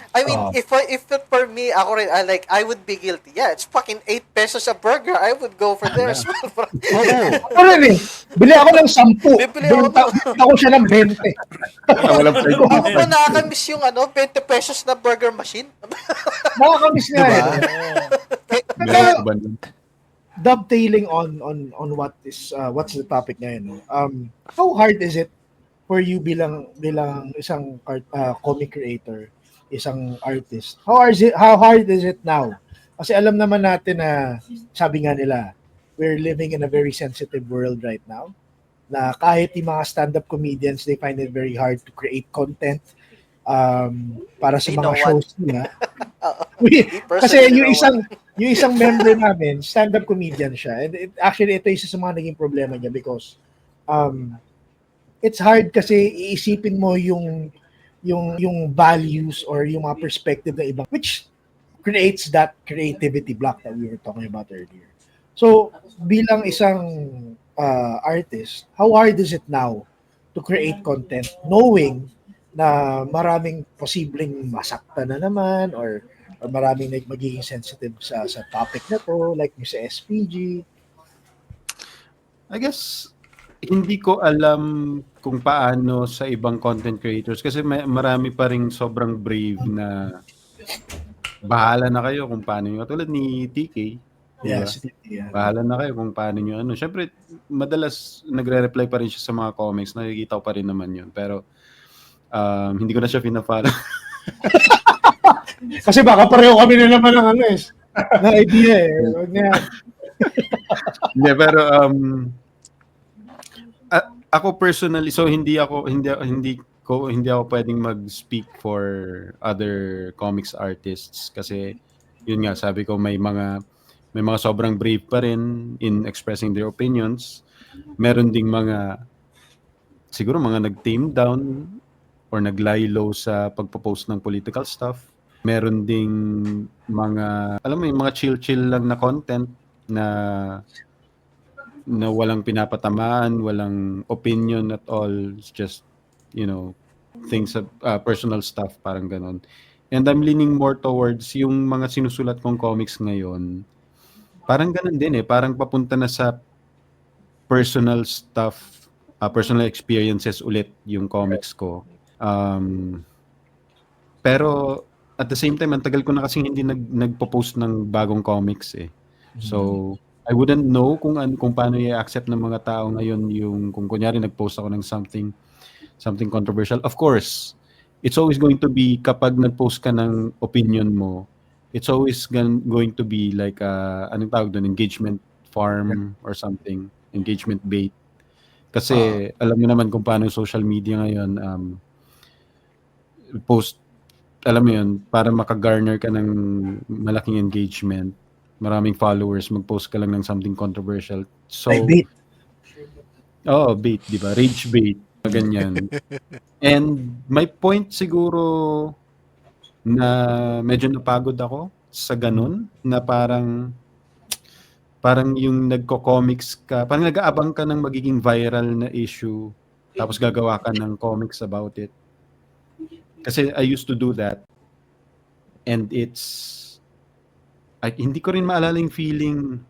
if it for me, ako rin, I would be guilty. Yeah, it's fucking 8 pesos a burger. I would go for there as well. Ako rin eh. Bili ako ng 10. Bibili ako Benta ako siya ng 20. Walang Ako pa nakakamiss yung 20 pesos na burger machine. Nakakamiss nga Diba? eh. Meron ba nun? Dovetailing on what's the topic ngayon. How hard is it for you bilang isang comic creator, isang artist? How hard is it now? Kasi alam naman natin na sabi nga nila, we're living in a very sensitive world right now. Na kahit yung mga stand-up comedians, they find it very hard to create content para sa We mga know shows nila. Personally, Kasi yung isang member namin, stand-up comedian siya. And actually, ito isa sa mga naging problema niya because it's hard kasi iisipin mo yung values or yung mga perspective ng ibang, which creates that creativity block that we were talking about earlier. So, bilang isang artist, how hard is it now to create content knowing na maraming posibleng masakta na naman or maraming magiging sensitive sa topic na to, like yung sa SPG? I guess, hindi ko alam kung paano sa ibang content creators kasi marami pa ring sobrang brave na bahala na kayo kung paano nyo. Tulad ni TK. Diba? Yes. Yeah. Bahala na kayo kung paano nyo. Siyempre, madalas nagre-reply pa rin siya sa mga comics. Nakikita ko pa rin naman yun. Pero, hindi ko na siya pina-follow. Kasi baka pareho kami na naman ng na idea eh. Huwag na. Hindi, pero ako personally, so hindi ako pwedeng mag-speak for other comics artists kasi yun nga sabi ko may mga sobrang brave pa rin in expressing their opinions. Meron ding mga siguro mga nag-tame down or nag-lie low sa pagpo-post ng political stuff. Meron ding mga alam mo yung mga chill lang na content na walang pinapatamaan, walang opinion at all. It's just, things of personal stuff, parang ganon. And I'm leaning more towards yung mga sinusulat kong comics ngayon. Parang ganon din eh. Parang papunta na sa personal stuff, personal experiences ulit yung comics ko. Pero at the same time, ang tagal ko na kasing hindi nagpo-post ng bagong comics eh. So, I wouldn't know kung paano i-accept ng mga tao ngayon yung kung kunyari nag-post ako ng something controversial. Of course, it's always going to be kapag nag-post ka ng opinion mo, it's always going to be like anong tawag doon, engagement farm or something, engagement bait. Kasi alam mo naman kung paano social media ngayon post, alam mo yun, para maka-garner ka ng malaking engagement, maraming followers, mag-post ka lang ng something controversial. So, Like bait. Bait, di ba? Rage bait, ganyan. And my point siguro na medyo napagod ako sa ganun, na parang yung nagko-comics ka, parang nag-aabang ka ng magiging viral na issue, tapos gagawa ka ng comics about it. Kasi I used to do that. And hindi ko rin maalala yung feeling,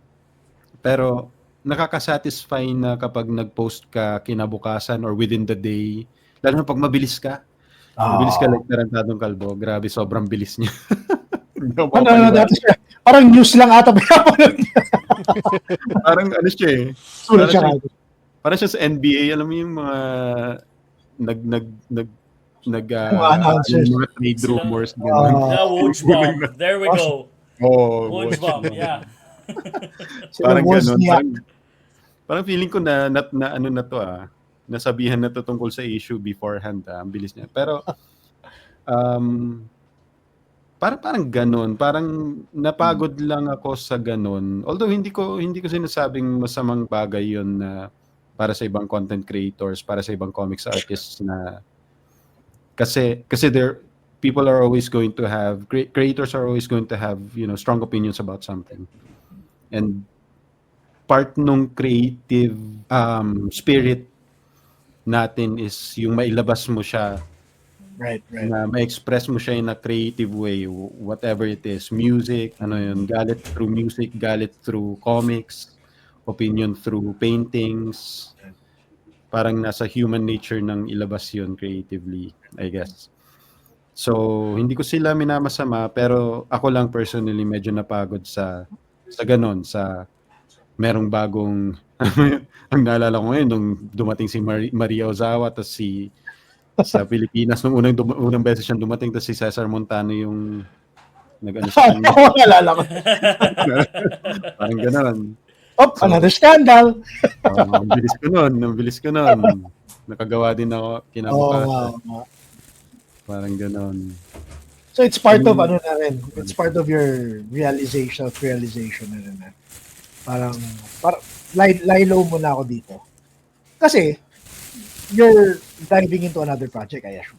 pero nakaka-satisfy na kapag nag-post ka kinabukasan or within the day, lalo na pag mabilis ka. Mabilis ka like Tarantadong Kalbo. Grabe, sobrang bilis niya. Dati siya, parang news lang ata pinapanood niya. Parang siya eh. Sulat siya. Parang siya sa NBA, alam mo yung mga announcers. mga trade rumors. Woj bomb. There we go. Woj bomb, yeah. Parang ganun. Parang feeling ko na ano na to nasabihan na to tungkol sa issue beforehand. Ang bilis niya. Pero parang gano'n, parang napagod lang ako sa gano'n. Although hindi ko sinasabing masamang bagay 'yun na para sa ibang content creators, para sa ibang comics artists na kasi people are always going to have creators are always going to have, strong opinions about something. And part nung creative spirit natin is yung mailabas mo siya, Right. na ma-express mo siya in a creative way, whatever it is, music, galit through music, galit through comics, opinion through paintings. Parang nasa human nature ng ilabas yun creatively, I guess. So, hindi ko sila minamasama, pero ako lang personally medyo napagod sa ganon, sa merong bagong ang naalala ko ngayon nung dumating si Maria Ozawa, tapos sa Pilipinas nung unang beses siyang dumating, tapos si Cesar Montano yung nag-ano sa kanya. Naalala ko. Parang gano'n. Another scandal. Ang bilis ko nun. Nakagawa din ako kinabukasan. Wow. Parang gano'n. So it's part of ano na rin. It's part of your realization na rin. Parang lie low muna ako dito. Kasi you're diving into another project, I assume,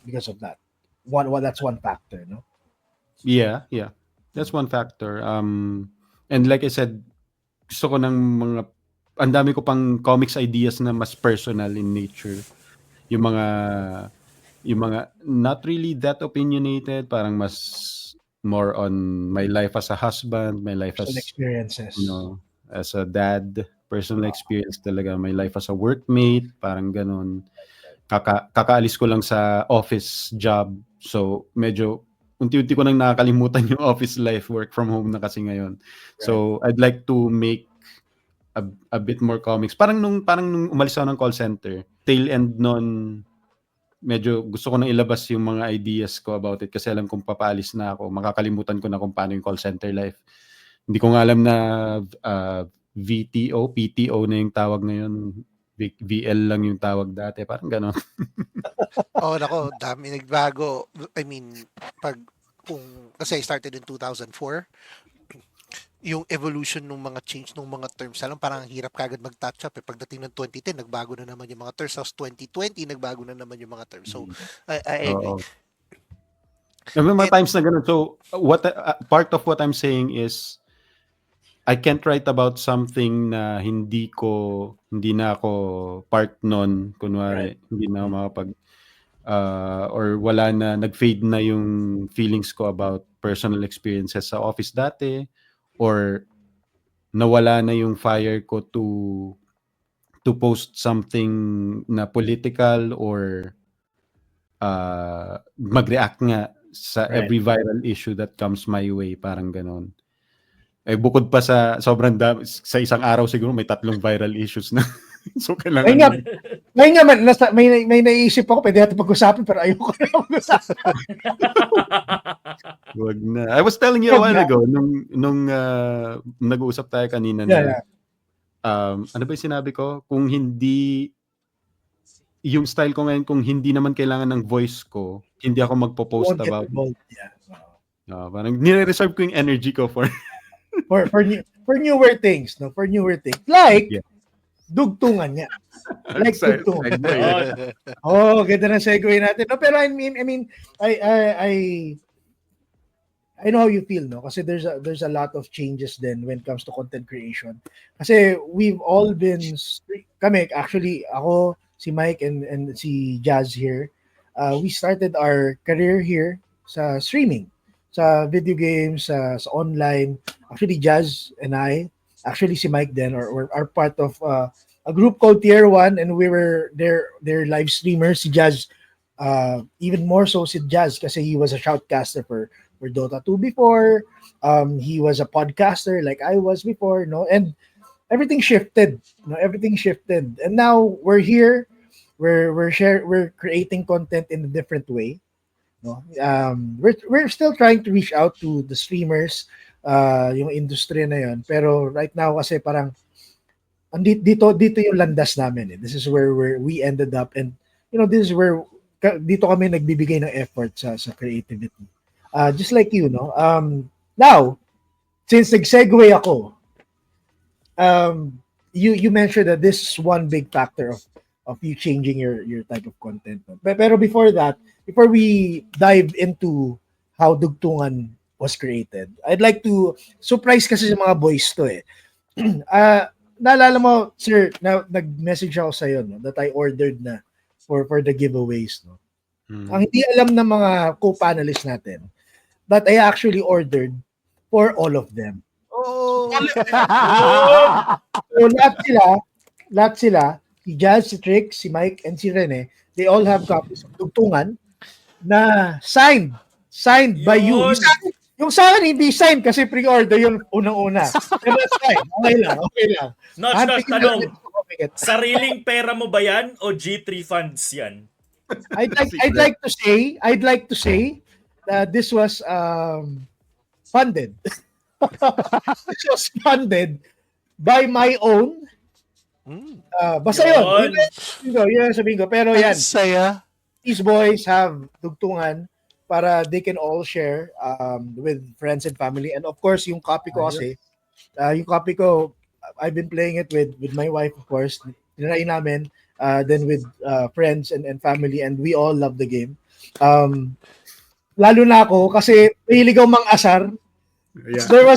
because of that. That's one factor, no? Yeah. That's one factor. And like I said, gusto ko ng ang dami ko pang comics ideas na mas personal in nature. Yung mga not really that opinionated, parang mas more on my life as a husband, my life as experiences. As a dad, personal experience talaga, my life as a workmate, parang ganun. Kakaalis ko lang sa office job, so medyo unti-unti ko nang nakakalimutan yung office life, work from home na kasi ngayon. So I'd like to make a bit more comics. Parang nung umalis ako ng call center, tail end nun, medyo gusto ko nang ilabas yung mga ideas ko about it kasi alam kong papaalis na ako, makakalimutan ko na kung paano yung call center life. Hindi ko nga alam na VTO, PTO na yung tawag ngayon. VL lang yung tawag dati. Parang gano'n. Nako, dami nagbago. I mean, kasi I started in 2004, yung evolution ng mga change ng mga terms, alam, parang ang hirap kagad mag-touch up. Pagdating ng 2010, nagbago na naman yung mga terms. Tapos 2020, nagbago na naman yung mga terms. So, I agree. May mga times na gano'n. So, part of what I'm saying is, I can't write about something na hindi na ako part nun, kunwari, hindi na ako makapag, or wala na, nag-fade na yung feelings ko about personal experiences sa office dati, or nawala na yung fire ko to post something na political or mag-react nga sa every viral issue that comes my way, parang ganon. Bukod pa sa sobrang sa isang araw siguro may 3 viral issues na. So kailangan may naisip ako, pwede natin pag-usapan, pero ayoko na mag-usapan. Wag na. I was telling you a while ago nung nag-uusap tayo kanina na ano ba yung sinabi ko? Kung hindi yung style ko ngayon, kung hindi naman kailangan ng voice ko, hindi ako magpo-post about it. Parang nire-reserve ko yung energy ko for newer things, no? For newer things. Like, dugtungan niya. Like dugtungan. Ganda na segue natin. No, pero I mean, I know how you feel, no? Kasi there's a lot of changes then when it comes to content creation. Kasi we've all been, actually, ako, si Mike and si Jazz here, we started our career here sa streaming, sa video games, sa online. Actually, Jazz and I, actually si Mike then, are part of a group called Tier 1, and we were their live streamers. Si Jazz, even more so si Jazz kasi he was a shoutcaster for Dota 2 before. He was a podcaster like I was before, no? And everything shifted, no? Everything shifted. And now we're here. We're creating content in a different way. No? We're still trying to reach out to the streamers, yung industry na yon. Pero right now kasi parang dito yung landas namin. This is where we ended up, and this is where dito kami nagbibigay ng effort sa creativity. just like you, no? Now, since nag-segue ako, you mentioned that this is one big factor of you changing your type of content. No? Pero before that, before we dive into how Dugtungan was created, I'd like to surprise kasi sa mga boys to eh. Naalala mo, sir, na nag-message ako sa iyo no, that I ordered na for the giveaways. No? Ang hindi alam ng mga co-panelists natin that I actually ordered for all of them. Oh. So lahat sila, si Jazz, si Trick, si Mike, and si Rene, they all have copies of Dugtungan na signed by you. Yun. Yung sa akin, hindi signed kasi pre-order yun unang-una. Pero signed, okay lang. Notch, tanong. It. Sariling pera mo ba yan o G3 funds yan? I'd like to say that this was funded. This was funded by my own. Basta yun. Yun ang sabihin ko. Pero yan, Saya. these boys have Dugtungan para they can all share with friends and family. And of course, yung copy ko kasi, I've been playing it with my wife, of course. Tinry namin, then with friends and family, and we all love the game. Lalo na ako kasi mahilig ako mang-asar. Yeah. There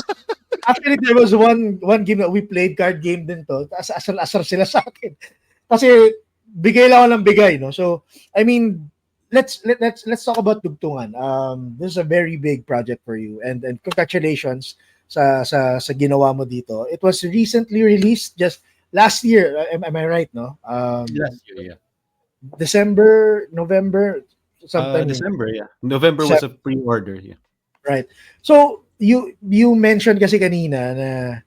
was one game that we played, card game din to. Asar sila sa akin. Kasi bigay lang ako ng bigay, no? So, I mean, let's talk about Dugtungan. This is a very big project for you, and congratulations sa ginawa mo dito. It was recently released just last year. Am I right, no? Last year, yeah. December, November, sometime. December, yeah. November was a pre-order, yeah. Right. So you mentioned kasi kanina na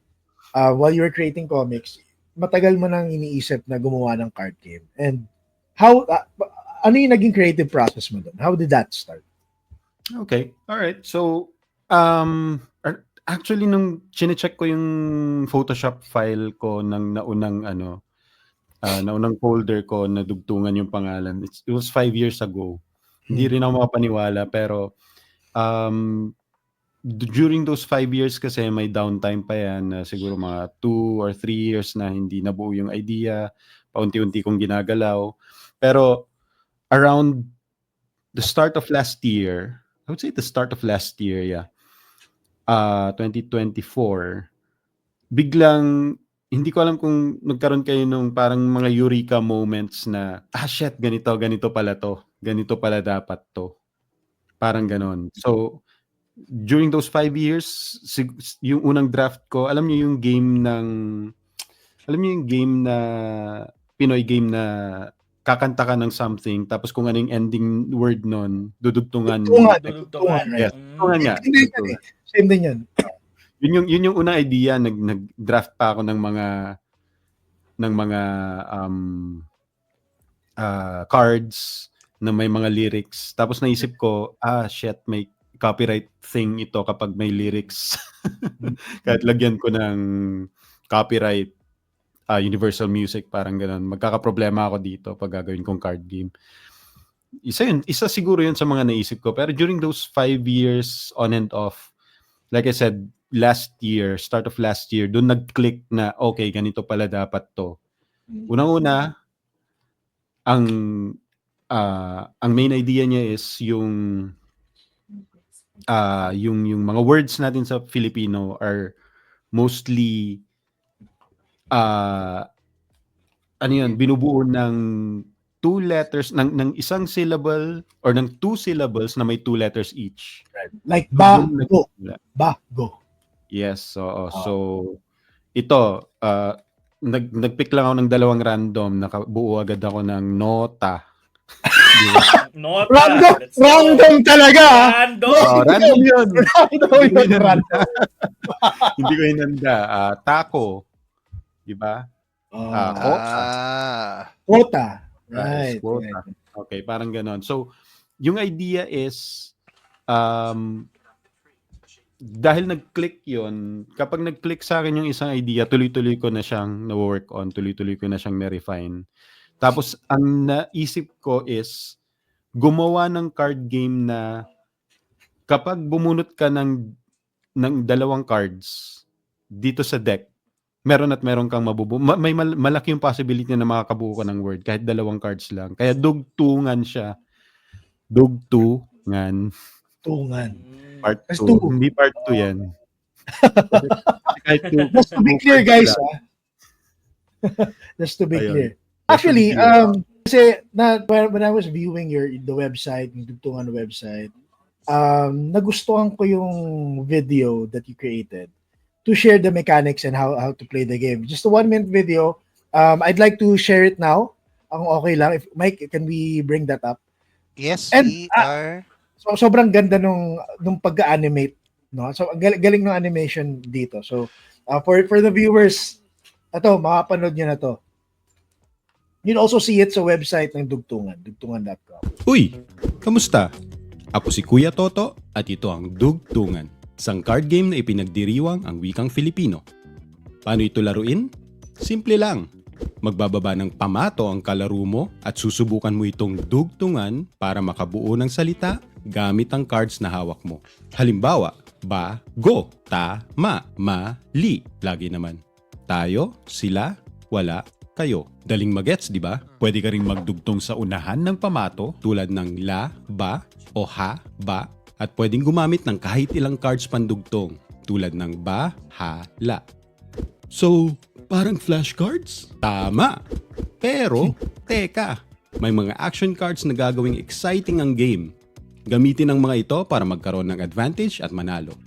while you were creating comics, matagal mo nang iniisip na gumawa ng card game. And how ano yung naging creative process mo doon? How did that start? Okay. All right. So actually nung chine-check ko yung Photoshop file ko ng naunang naunang folder ko na Dugtungan yung pangalan. It was 5 years ago. Hindi rin ako makapaniwala pero during those 5 years kasi may downtime pa yan, siguro mga 2 or 3 years na hindi nabuo yung idea, paunti-unti kong ginagalaw. Pero around the start of last year, I would say the start of last year, yeah, 2024, biglang, hindi ko alam kung nagkaroon kayo nung parang mga eureka moments na, shit, ganito pala to, ganito pala dapat to. Parang ganon. So, during those 5 years, yung unang draft ko, alam niyo yung game na Pinoy game na kakanta ka ng something, tapos kung ano yung ending word nun, dudugtungan. Dudugtungan. Yes, dudugtungan nga. Same din yan. Yun yung unang idea, nag-draft pa ako ng mga cards na may mga lyrics. Tapos naisip ko, shit, may copyright thing ito kapag may lyrics. Kahit lagyan ko ng copyright, Universal Music, parang ganun. Magkakaproblema ako dito pag gagawin kong card game. Isa siguro yun sa mga naisip ko. Pero during those 5 years on and off, like I said, start of last year, doon nag-click na, okay, ganito pala dapat to. Unang-una, ang main idea niya is yung mga words natin sa Filipino are mostly binubuo ng 2 letters ng isang syllable or ng 2 syllables na may 2 letters each. Like bago. Yes, so ito nagpick lang ako ng 2 random, nakabuo agad ako ng nota. Nota. Random talaga. Random yun. Random. Hindi ko hinanda. Taco. Diba? Quota. Right. Quota. Okay, parang ganon. So, yung idea is, dahil nag-click yun, kapag nag-click sa akin yung isang idea, tuloy-tuloy ko na siyang na-work on, tuloy-tuloy ko na siyang na-refine. Tapos, ang naisip ko is, gumawa ng card game na kapag bumunot ka ng dalawang cards dito sa deck, meron kang may malaki yung possibility na makakabuo ka ng word kahit dalawang cards lang. Kaya dugtungan siya. Dugtungan. Tungan. Part That's 2. two. Hindi part 2 yan. Kahit Just to be clear, guys, Just to be Ayun. clear. Actually, kasi when I was viewing the website, yung Dugtungan website, nagustuhan ko yung video that you created to share the mechanics and how to play the game. Just a 1-minute video. I'd like to share it now. Ang okay lang. If Mike, can we bring that up? Yes, And, we are. So sobrang ganda nung pag-animate, no? So ang galing ng animation dito. So for the viewers, makapanood niyo na to. You can also see it sa website ng Dugtungan, dugtungan.com. Uy! Kamusta? Ako si Kuya Toto at ito ang Dugtungan, isang card game na ipinagdiriwang ang wikang Filipino. Paano ito laruin? Simple lang. Magbababa ng pamato ang kalaro mo at susubukan mo itong dugtungan para makabuo ng salita gamit ang cards na hawak mo. Halimbawa, ba, go, ta, ma, li. Lagi naman. Tayo, sila, wala, kayo. Daling magets, di ba? Pwede ka ring magdugtong sa unahan ng pamato tulad ng la, ba, o ha, ba. At pwedeng gumamit ng kahit ilang cards pandugtong tulad ng ba, ha, la. So, parang flashcards? Tama! Pero, teka, may mga action cards na gagawing exciting ang game. Gamitin ang mga ito para magkaroon ng advantage at manalo.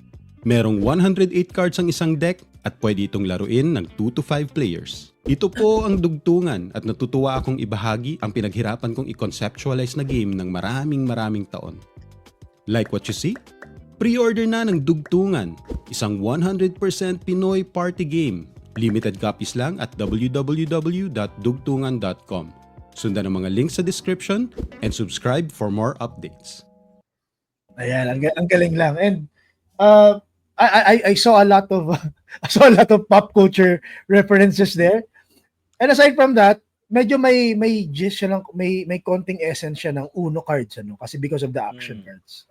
Merong 108 cards ang isang deck at pwede itong laruin ng 2 to 5 players. Ito po ang Dugtungan at natutuwa akong ibahagi ang pinaghirapan kong i-conceptualize na game ng maraming taon. Like what you see? Pre-order na ng Dugtungan, isang 100% Pinoy party game. Limited copies lang at www.dugtungan.com. Sundan ang mga links sa description and subscribe for more updates. Ayan, ang galing lang. And I saw a lot of pop culture references there. And aside from that, medyo may gist siya ng may konting essence siya ng Uno cards kasi because of the action cards.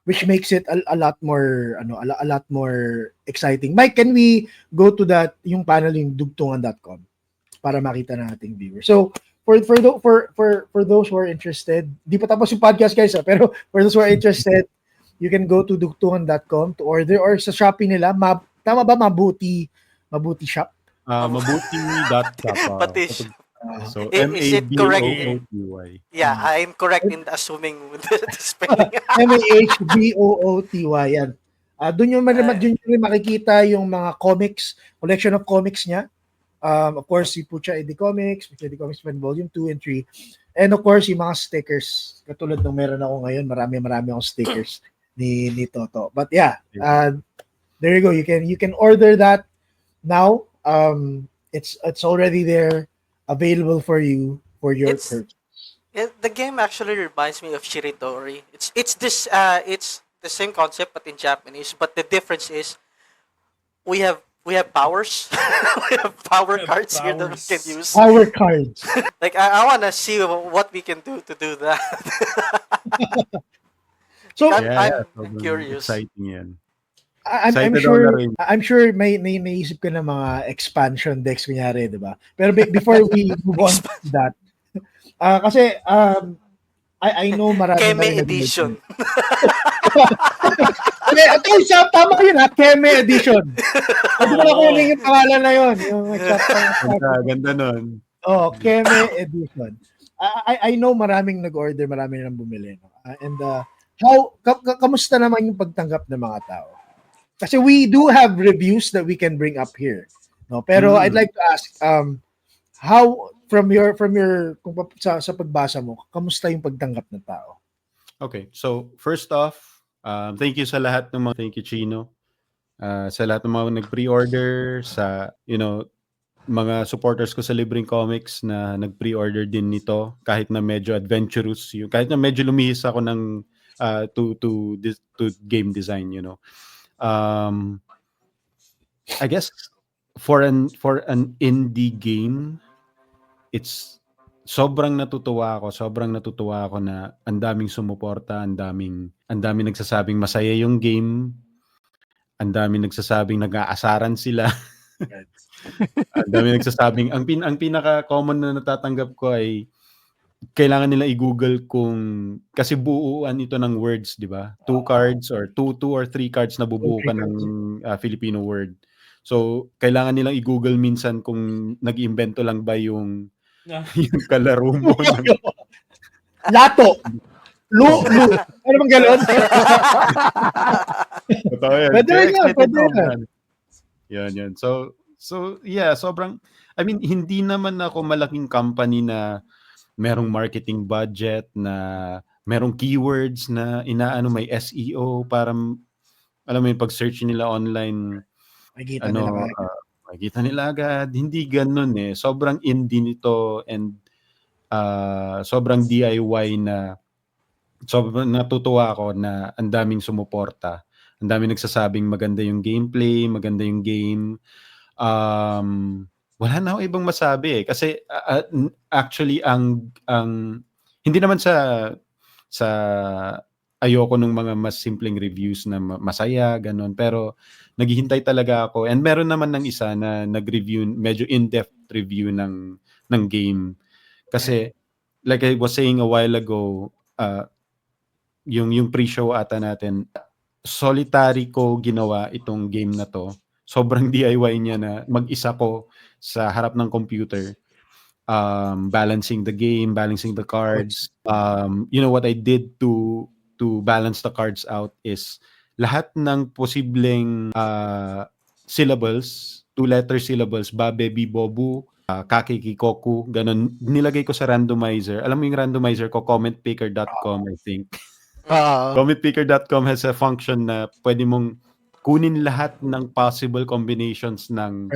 Which makes it a lot more a lot more exciting. Mike, can we go to that yung panel yung dugtungan.com para makita ng ating viewers. So for those who are interested, di pa tapos yung podcast guys, pero for those who are interested, you can go to dugtungan.com to order or sa Shopee nila. Tama ba Mabuti shop? Mabuti.shop. Pati So is it correct? MABOOTY. Yeah, I'm correct in assuming the spelling. MAHBOOTY yan. Doon yung makikita yung mga comics, collection of comics niya. Of course, si Pucha Eddie Comics, Pucha Eddie Comics Volume 2 and 3. And of course, yung mga stickers. Katulad ng meron ako ngayon, marami akong stickers ni Toto. But yeah, there you go. You can order that now. It's already there, available for you for your purchase. The game actually reminds me of Shiritori. It's the same concept but in Japanese. But the difference is we have powers. We have power cards here that we can use. Power cards. Like I wanna see what we can do to do that. So I'm curious. Exciting yan. I'm sure may naisip ka ng mga expansion decks kunyari, 'di ba? Pero before we move on to that, kasi I know marami Keme edition. Tama yun Keme edition. Hindi ko na kunin yung pangalan na yun. Yung Ganda nun. Keme edition. I know maraming nag-order, marami nang bumili. And kamusta naman yung pagtanggap ng mga tao? Kasi we do have reviews that we can bring up here. No, pero I'd like to ask how from your sa pagbasa mo, kamusta yung pagtanggap ng tao? Okay. So, first off, thank you sa lahat ng mga thank you Chino. Sa lahat ng mga nag-pre-order, sa mga supporters ko sa Libreng Comics na nag-pre-order din nito kahit na medyo adventurous, kahit na medyo lumihis ako ng to game design, I guess for an indie game, it's sobrang natutuwa ako na ang daming sumuporta, ang daming nagsasabing masaya yung game, ang daming nagsasabing nag-aasaran sila. Ang daming nagsasabing ang pinaka-common na natatanggap ko ay kailangan nila i-Google kung kasi buuan ito ng words, 'di ba? 2 cards or 2 or 3 cards na bubuo ka ng Filipino word. So, kailangan nilang i-Google minsan kung nag-iimbento lang ba yung yung kalaro mo ng Lato. Lu. Ano bang gano'n? totoo yan. Pwede Kaya rin yan, excited pwede ako, yan. man. Yan. So yeah, sobrang I mean, hindi naman ako malaking company na merong marketing budget, na merong keywords na inaano, may SEO para alam mo yung pag-search nila online, Makikita nila ano, kaya. makikita nila agad. Hindi gano'n eh. Sobrang indie nito and sobrang DIY na sobrang natutuwa ako na ang daming sumuporta. Ang daming nagsasabing maganda yung gameplay, maganda yung game. Wala na akong ibang masabi eh. Kasi actually ang hindi naman sa ayoko nung mga mas simpleng reviews na masaya, ganun. Pero naghihintay talaga ako. And meron naman ng isa na nag-review, medyo in-depth review ng game. Kasi like I was saying a while ago, yung pre-show ata natin, solitary ko ginawa itong game na to. Sobrang DIY niya na mag-isa ko sa harap ng computer, balancing the game, balancing the cards. You know what I did to balance the cards out is lahat ng posibleng syllables, 2-letter syllables, babe, bibobu, kakikikoku, ganun, nilagay ko sa randomizer. Alam mo yung randomizer ko, commentpicker.com, I think. Commentpicker.com has a function na pwede mong kunin lahat ng possible combinations ng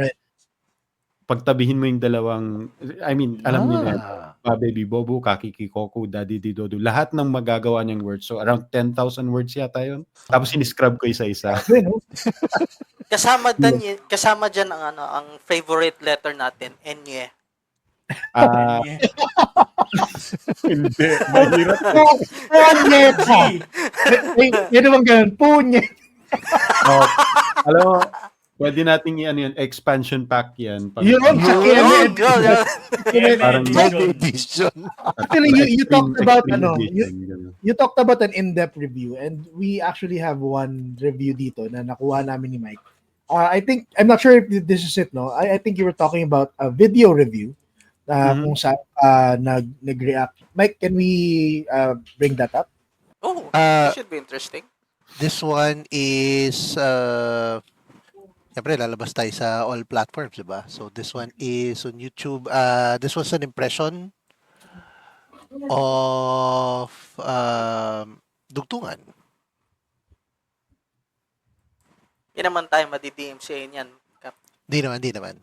pagtabihin mo yung dalawang, I mean, alam niyo na, baby bobo, kakikikoku, daddy didodo, lahat ng magagawa niyang words. So around 10,000 words yata yun. Tapos in-scrub ko isa-isa. Kasama dyan ang ang favorite letter natin, Enye. Hindi, mahirap. Punyeta! Yun naman ganun, punyeta! Alam mo, pwede nating yun, expansion pack yan. Yun, Parang edition. actually, you talked about edition, you talked about an in-depth review, and we actually have one review dito na nakuha namin ni Mike. I think, I'm not sure if this is it, no? I think you were talking about a video review kung saan nag-react. Mike, can we bring that up? Oh, that should be interesting. This one is siyempre lalabas tayo sa all platforms, diba? So this one is on YouTube. This was an impression of Dugtungan. Hindi naman tayo madi-DMCA niyan. Di naman.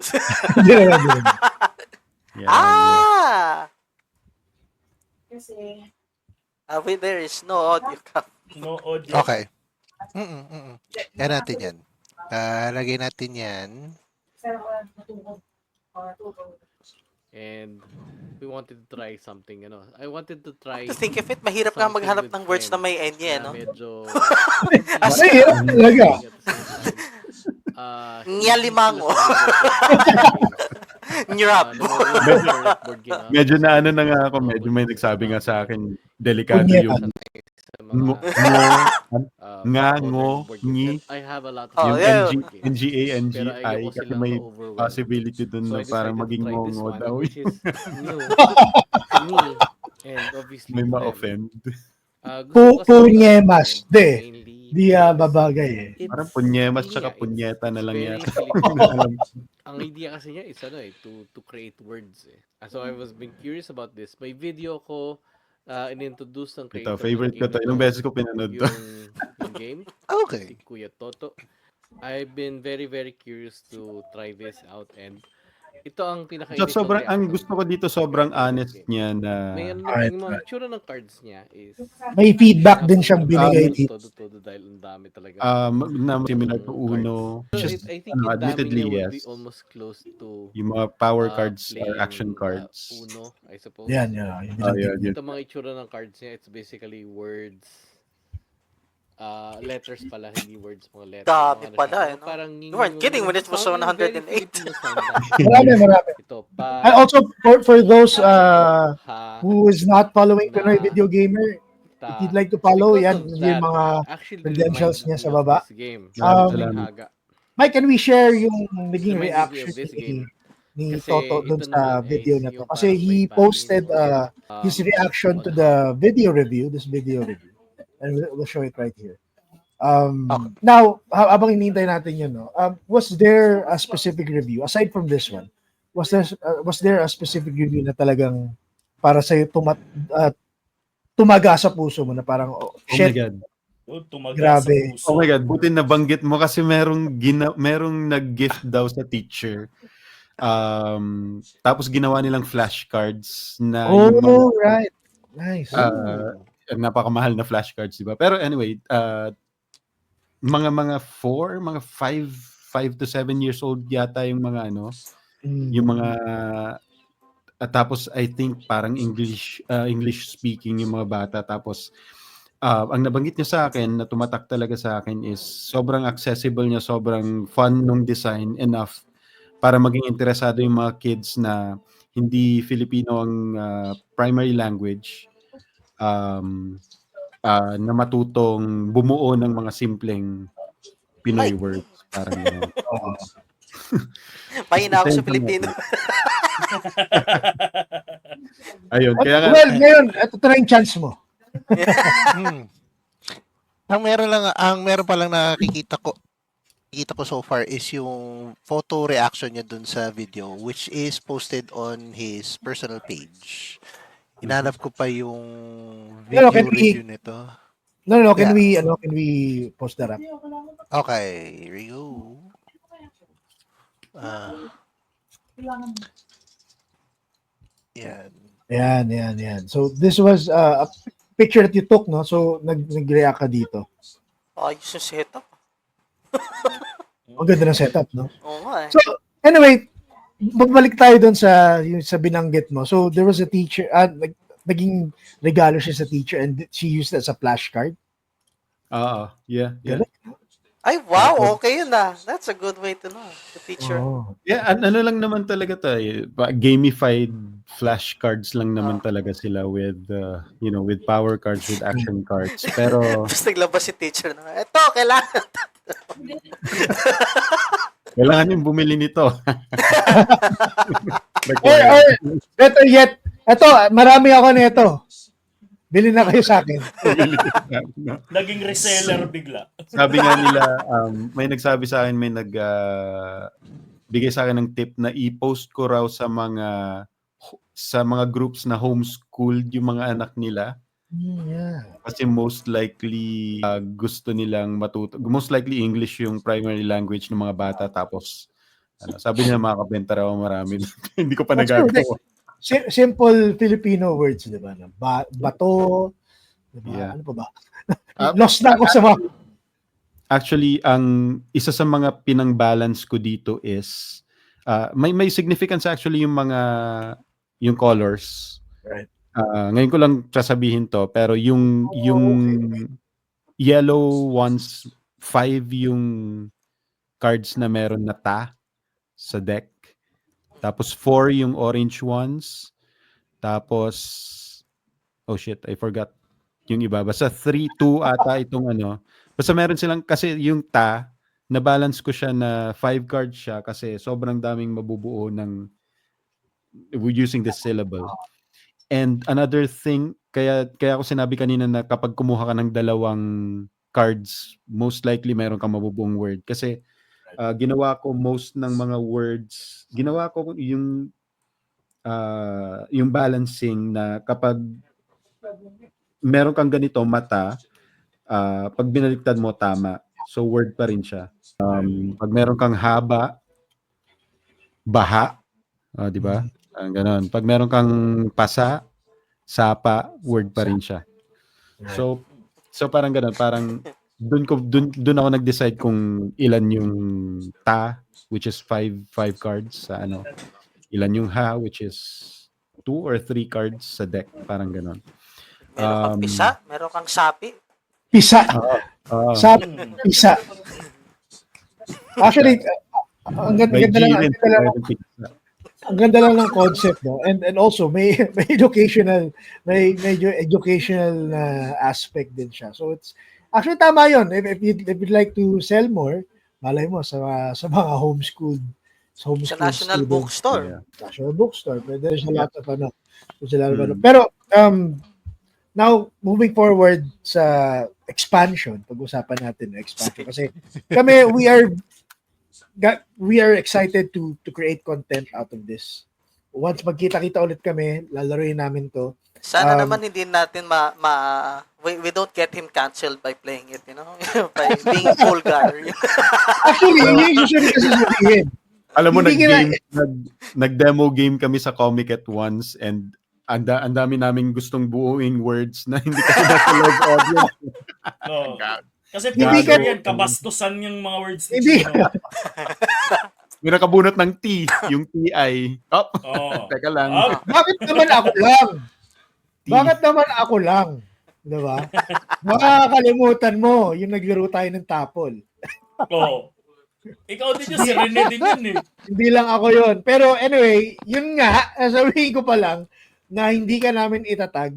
Kasi there is no audio cap. No audio. Okay. Yan natin yan. Lagay natin yan. And we wanted to try something, I wanted to try. To think of it, mahirap nga maghanap ng words na may Enye, no? Medyo Mahirap talaga. Nyalimango. Nyurap. Medyo na ano na nga ako, medyo may nagsabi nga sa akin, delikado yung ngi. I have a lot Yung yeah. NGA, NGI, ayoko kasi silang may ma-overwhelm. possibility dun So na I parang decided maging to try this ngongo one, daw. which is new to me, and obviously May to them. ma-offend. Gusto ko kasi Punyemas. mainly Di babagay eh. it's- Parang punyemas tsaka yeah, punyeta na lang very yata. Filipino. Ang idea kasi niya is to create words eh. So I was being curious about this. May video ko in-introduce ng creator Ito, favorite ko to. Ilang beses ko pinanood to. yung game. Okay. Si Kuya Toto. I've been very, very curious to try this out, and Ito ang So, pinaka-initial sobrang, ang reaction gusto ko dito, ko sobrang sa honest game. niya na May ano, Right, yung mga right. itsura ng cards niya is May feedback din siyang binigay napaka-halos dito. todo-todo dahil ang dami talaga na similar to Uno. So, Just, I think yung dami admittedly, niya would be yes. almost close to Yung mga power cards or playing action cards. Uno, I suppose. Yan, yan. Yung binanggit niya. Ito mga itsura ng cards niya, it's basically words. Letters pala, hindi words, mga letters. Dami Mga pala, siya. eh, no? Parang You weren't kidding when it was sounding very 108. Filipino sound. Marami. Ito, And also, for those ha, who is not following na, Pinoy Video Gamer, ta. if you'd like to follow, Because yan, of yung that, mga actually credentials reminded niya me sa of baba. this game. Salamat. Haga. Mike, can we share yung naging Reminded me reaction of this ni game. Kasi Toto dun ito sa naman video is na to? yung Kasi parang he may posted banning his reaction to on the video review, this video review. And we'll show it right here. Okay. Now, habang hinihintay natin yun, no, was there a specific review, aside from this one, was there a specific review na talagang para sa'yo tumaga sa puso mo na parang, oh, Oh my shit, God. Tumaga Grabe. sa puso. Oh my God, buti nabanggit mo kasi merong nag-gift daw sa teacher. Tapos ginawa nilang flashcards na yung mga, oh, right. Nice. napakamahal na flashcards, di ba? Pero anyway, mga 5 to 7 years old yata yung mga yung mga tapos I think parang English speaking yung mga bata, tapos ang nabanggit niya sa akin na tumatak talaga sa akin is sobrang accessible niya, sobrang fun nung design enough para maging interesado yung mga kids na hindi Filipino ang primary language, na matutong bumuo ng mga simpleng Pinoy words. Parang gano'n. Mahina ako sa Pilipino. Ayun, kaya nga, Well, ngayon, ito na yung chance mo. Ang meron pa lang nakikita ko so far is yung photo reaction niya dun sa video, which is posted on his personal page. Hinanap ko pa yung video review nito. No, can we post that up? Okay, here we go. Yan. So this was a picture that you took, no? So nag-react ka dito. Ayos yung setup. Ang ganda ng setup, no? Oo nga eh. So anyway, magbalik tayo doon sa yung sa binanggit mo. So there was a teacher, naging regalo siya sa teacher and she used it as a flashcard. yeah. Ay, wow, okay yun ah. That's a good way to know. The teacher. Oh. Yeah, ano lang naman talaga tayo, gamified flashcards lang naman talaga sila with with power cards, with action cards. Pero Tapos naglabas si teacher na, eto, kailangan. kailangan yung bumili nito. Or better yet, eto, marami ako nito. Bili na kayo sa akin. Naging reseller bigla. Sabi nga nila, may nagsabi sa akin, may bigay sa akin ng tip na i-post ko raw sa mga groups na homeschooled yung mga anak nila. Yeah. Kasi most likely gusto nilang matuto. Most likely English yung primary language ng mga bata, tapos sabi niya makakabenta raw marami. Hindi ko pa That's nagagawa. Simple Filipino words, di ba? Bato, di ba? Yeah. Ano pa ba? Lost na ako sa mga... Actually, ang isa sa mga pinang-balance ko dito is may significance actually yung colors. Right. Ngayon ko lang sasabihin to, pero yung yellow ones, 5 yung cards na meron na ta sa deck. Tapos 4 yung orange ones. Tapos oh shit, I forgot yung iba. Basta 3, 2 ata itong Basta meron silang, kasi yung ta, na-balance ko siya na 5 cards siya kasi sobrang daming mabubuo ng using this syllable. And another thing, kaya ako sinabi kanina na kapag kumuha ka ng dalawang cards, most likely meron kang mabubuong word. Kasi ginawa ko most ng mga words, ginawa ko yung balancing na kapag meron kang ganito, mata, pag binaliktad mo, tama. So word pa rin siya. Pag meron kang haba, baha, Di ba? Ang ganon. Pag meron kang pasa, sapa, word pa rin siya. So parang ganon, parang doon ako nag-decide kung ilan yung ta, which is five cards sa ano. Ilan yung ha, which is 2 or 3 cards sa deck, parang ganon. Meron kang pisa, meron kang sapi. Pisa. Sa Hmm. pisa. Actually, ang ganda lang, ang ganda lang ng concept, no? And also may educational, medyo educational na aspect din siya. So it's actually tama 'yon. If you'd like to sell more, malay mo sa mga homeschooled Sa National students. Bookstore. National Bookstore. But there's a lot of Pero now moving forward sa expansion, pag-usapan natin ng expansion kasi kami we are excited to create content out of this. Once magkita-kita ulit kami, lalaroin namin to. Sana naman hindi natin we don't get him canceled by playing it, you know? By being vulgar. Actually, yun usually kasi sabihin. Alam mo, Hindi nag-demo game kami sa Comic at once and ang dami naming gustong buuing words na hindi kasi nasa live audience. No. Kasi Hindi pag ka- yan, kabastusan yung mga words. Hindi. May nakabunot ng T, yung TI. Oh, Oh. teka lang. Bakit naman ako lang? Bakit naman ako lang? Diba? Makakalimutan mo yung naglaro tayo ng tapol. Oh. Ikaw din yun, si Rene din yun eh. Hindi lang ako yun. Pero anyway, yun nga, sabihin ko pa lang na hindi ka namin itatag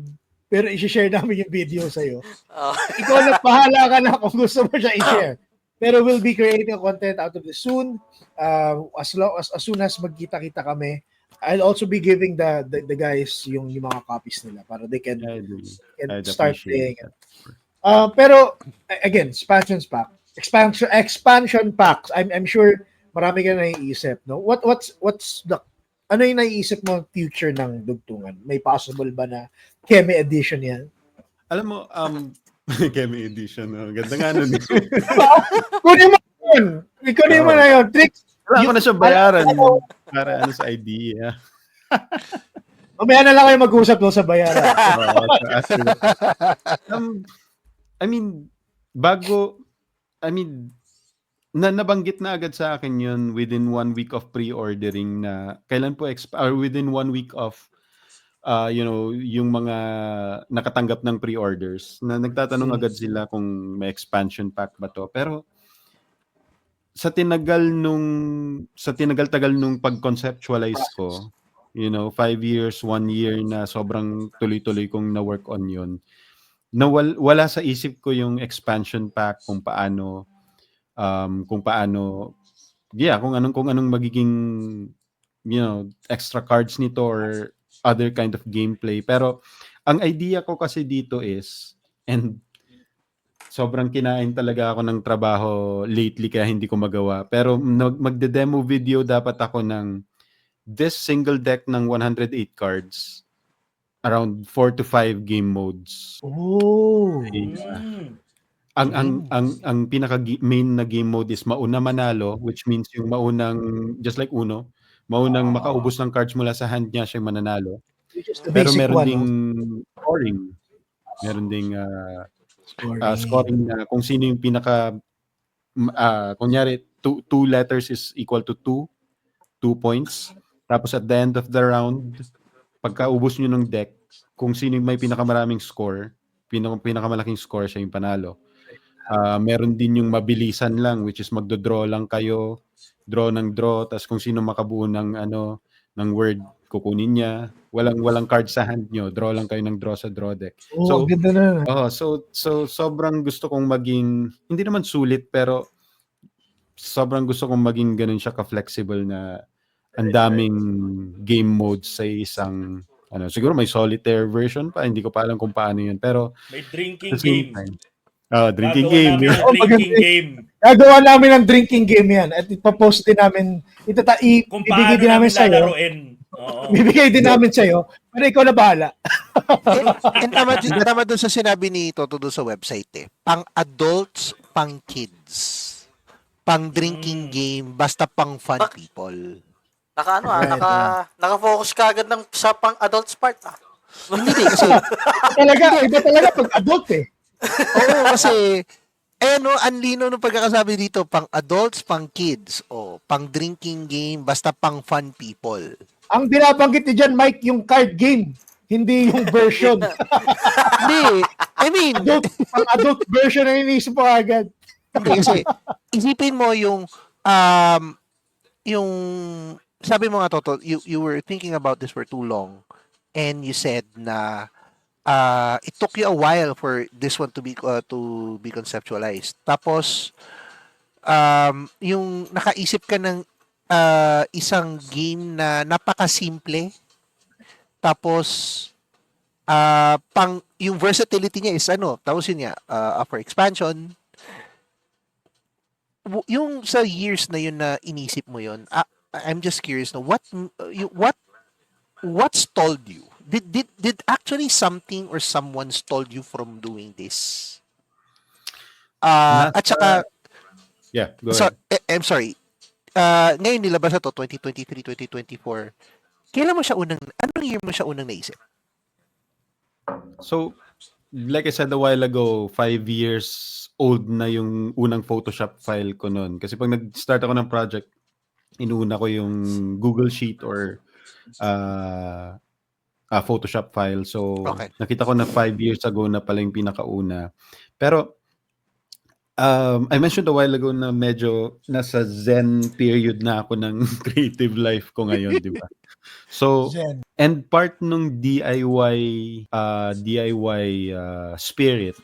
pero i-share namin yung video sa'yo. Oh. Ikaw na bahala ka na kung gusto mo siya i-share. Pero we'll be creating content out of this soon. As soon as magkita-kita kami, I'll also be giving the guys yung mga copies nila para they can I'd start appreciate playing it. Pero again, expansion packs. I'm sure marami ka naiisip, no? What's the ano yung naiisip mo future ng dugtungan? May possible ba na Kemi edition yan? Alam mo, Kemi edition, ganda nga nun. Kunin mo yun. Kunin mo na yun. Tricks. Wala ko na siya bayaran para ano sa idea. Mamaya na lang kayo mag-usap sa bayaran. Nabanggit na agad sa akin yun within 1 week of pre-ordering na kailan po or within 1 week of yung mga nakatanggap ng pre-orders na nagtatanong agad sila kung may expansion pack ba to. Pero sa tinagal-tagal nung pag-conceptualize ko, 5 years, 1 year na sobrang tuloy-tuloy kong na-work on yun, wala sa isip ko yung expansion pack kung anong magiging extra cards nito or other kind of gameplay. Pero ang idea ko kasi dito is, and sobrang kinain talaga ako ng trabaho lately kaya hindi ko magawa, pero magde-demo video dapat ako ng this single deck ng 108 cards, around 4 to 5 game modes. Oh. Ang pinaka main na game mode is mauna manalo, which means yung maunang, just like Uno, maunang makaubos ng cards mula sa hand niya siya mananalo. Pero meron ding scoring. Meron ding scoring na kung sino yung pinaka kunyari 2 letters is equal to 2 points. Tapos at the end of the round, pagkaubos nyo ng deck, kung sino yung may pinakamaraming score, pinakamalaking score siya yung panalo. Meron din yung mabilisan lang, which is magdo-draw lang kayo, draw ng draw, tas kung sino makabuo ng ng word, kukunin niya. Walang card sa hand nyo, draw lang kayo ng draw sa draw deck. So ganda na. So sobrang gusto kong maging, hindi naman sulit, pero sobrang gusto kong maging ganun siya ka-flexible na ang daming game modes sa isang siguro may solitaire version pa, hindi ko pa alam kung paano yun, pero may drinking game. Drinking game. Drinking game. Gagawa namin ng drinking game yan at ipapost din namin, ibigay din namin sa'yo. Bibigay din namin sa'yo, pero ikaw na bahala. And tama dun sa sinabi ni Toto dun sa website pang adults, pang kids, pang drinking game, basta pang fun people. Naka-focus ka agad sa pang-adult part Hindi kasi Iba talaga pag adult eh. oo kasi ang lino ng pagkakasabi dito, pang adults, pang kids, o pang drinking game, basta pang fun people. Ang binabanggit ni Jan Mike yung card game, hindi yung version. Hindi, I mean, Pang-adult version na iniisip mo agad. hindi kasi isipin mo yung sabi mo nga Toto, you were thinking about this for too long and you said na it took you a while for this one to be conceptualized. Tapos yung nakaisip ka ng isang game na napakasimple. Tapos yung versatility niya is tapos yun nga for expansion. Yung sa years na yun na inisip mo yun, I'm just curious na what stalled you? Did actually something or someone stalled you from doing this? At saka Yeah, go ahead. I'm sorry. Ngayon nilabas na to 2023, 2024. Anong year mo siya unang naisip? So, like I said a while ago, 5 years old na yung unang Photoshop file ko noon. Kasi pag nag-start ako ng project, inuna ko yung Google Sheet or Photoshop file. So, Okay. nakita ko na 5 years ago na pala yung pinakauna. Pero, I mentioned a while ago na medyo nasa zen period na ako ng creative life ko ngayon, di ba? So, Zen. and part nung DIY spirit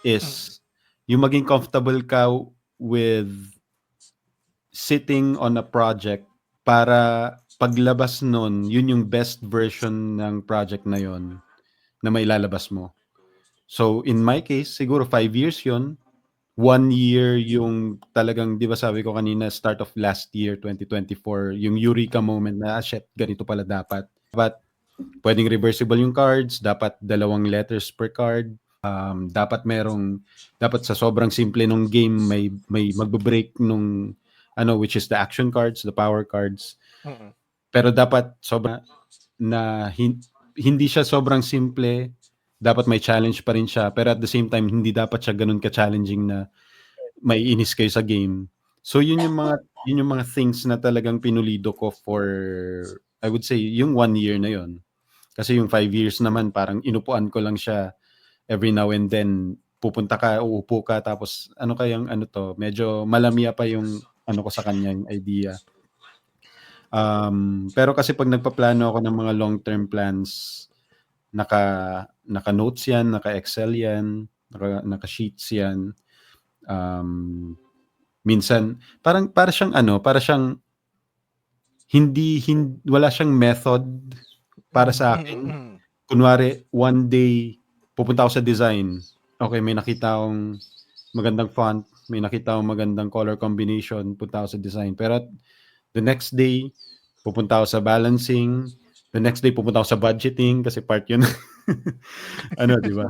is yung maging comfortable ka with sitting on a project para paglabas nun, yun yung best version ng project na yun na mailalabas mo. So, in my case, siguro 5 years yun. 1 year yung talagang, di ba sabi ko kanina, start of last year, 2024, yung eureka moment na, shit, ganito pala dapat. But, pwedeng reversible yung cards, dapat 2 letters per card, dapat sa sobrang simple nung game, may magbe-break nung, which is the action cards, the power cards. Pero dapat hindi siya sobrang simple, dapat may challenge pa rin siya, pero at the same time hindi dapat siya ganun ka-challenging na may inis kayo sa game. So yun yung mga things na talagang pinulido ko for, I would say, yung 1 year na yun. Kasi yung 5 years naman parang inupuan ko lang siya every now and then, pupunta ka, uupo ka, tapos medyo malamya pa yung ko sa kanya, yung idea. Pero kasi pag nagpaplano ako ng mga long-term plans, naka-notes yan, naka-Excel yan, naka-sheets yan. Minsan, para siyang hindi wala siyang method para sa akin. Kunwari, one day, pupunta ako sa design. Okay, may nakita akong magandang font, may nakita akong magandang color combination, punta ako sa design. Pero the next day, pupunta ako sa balancing. The next day, pupunta ako sa budgeting kasi part yun. Di ba?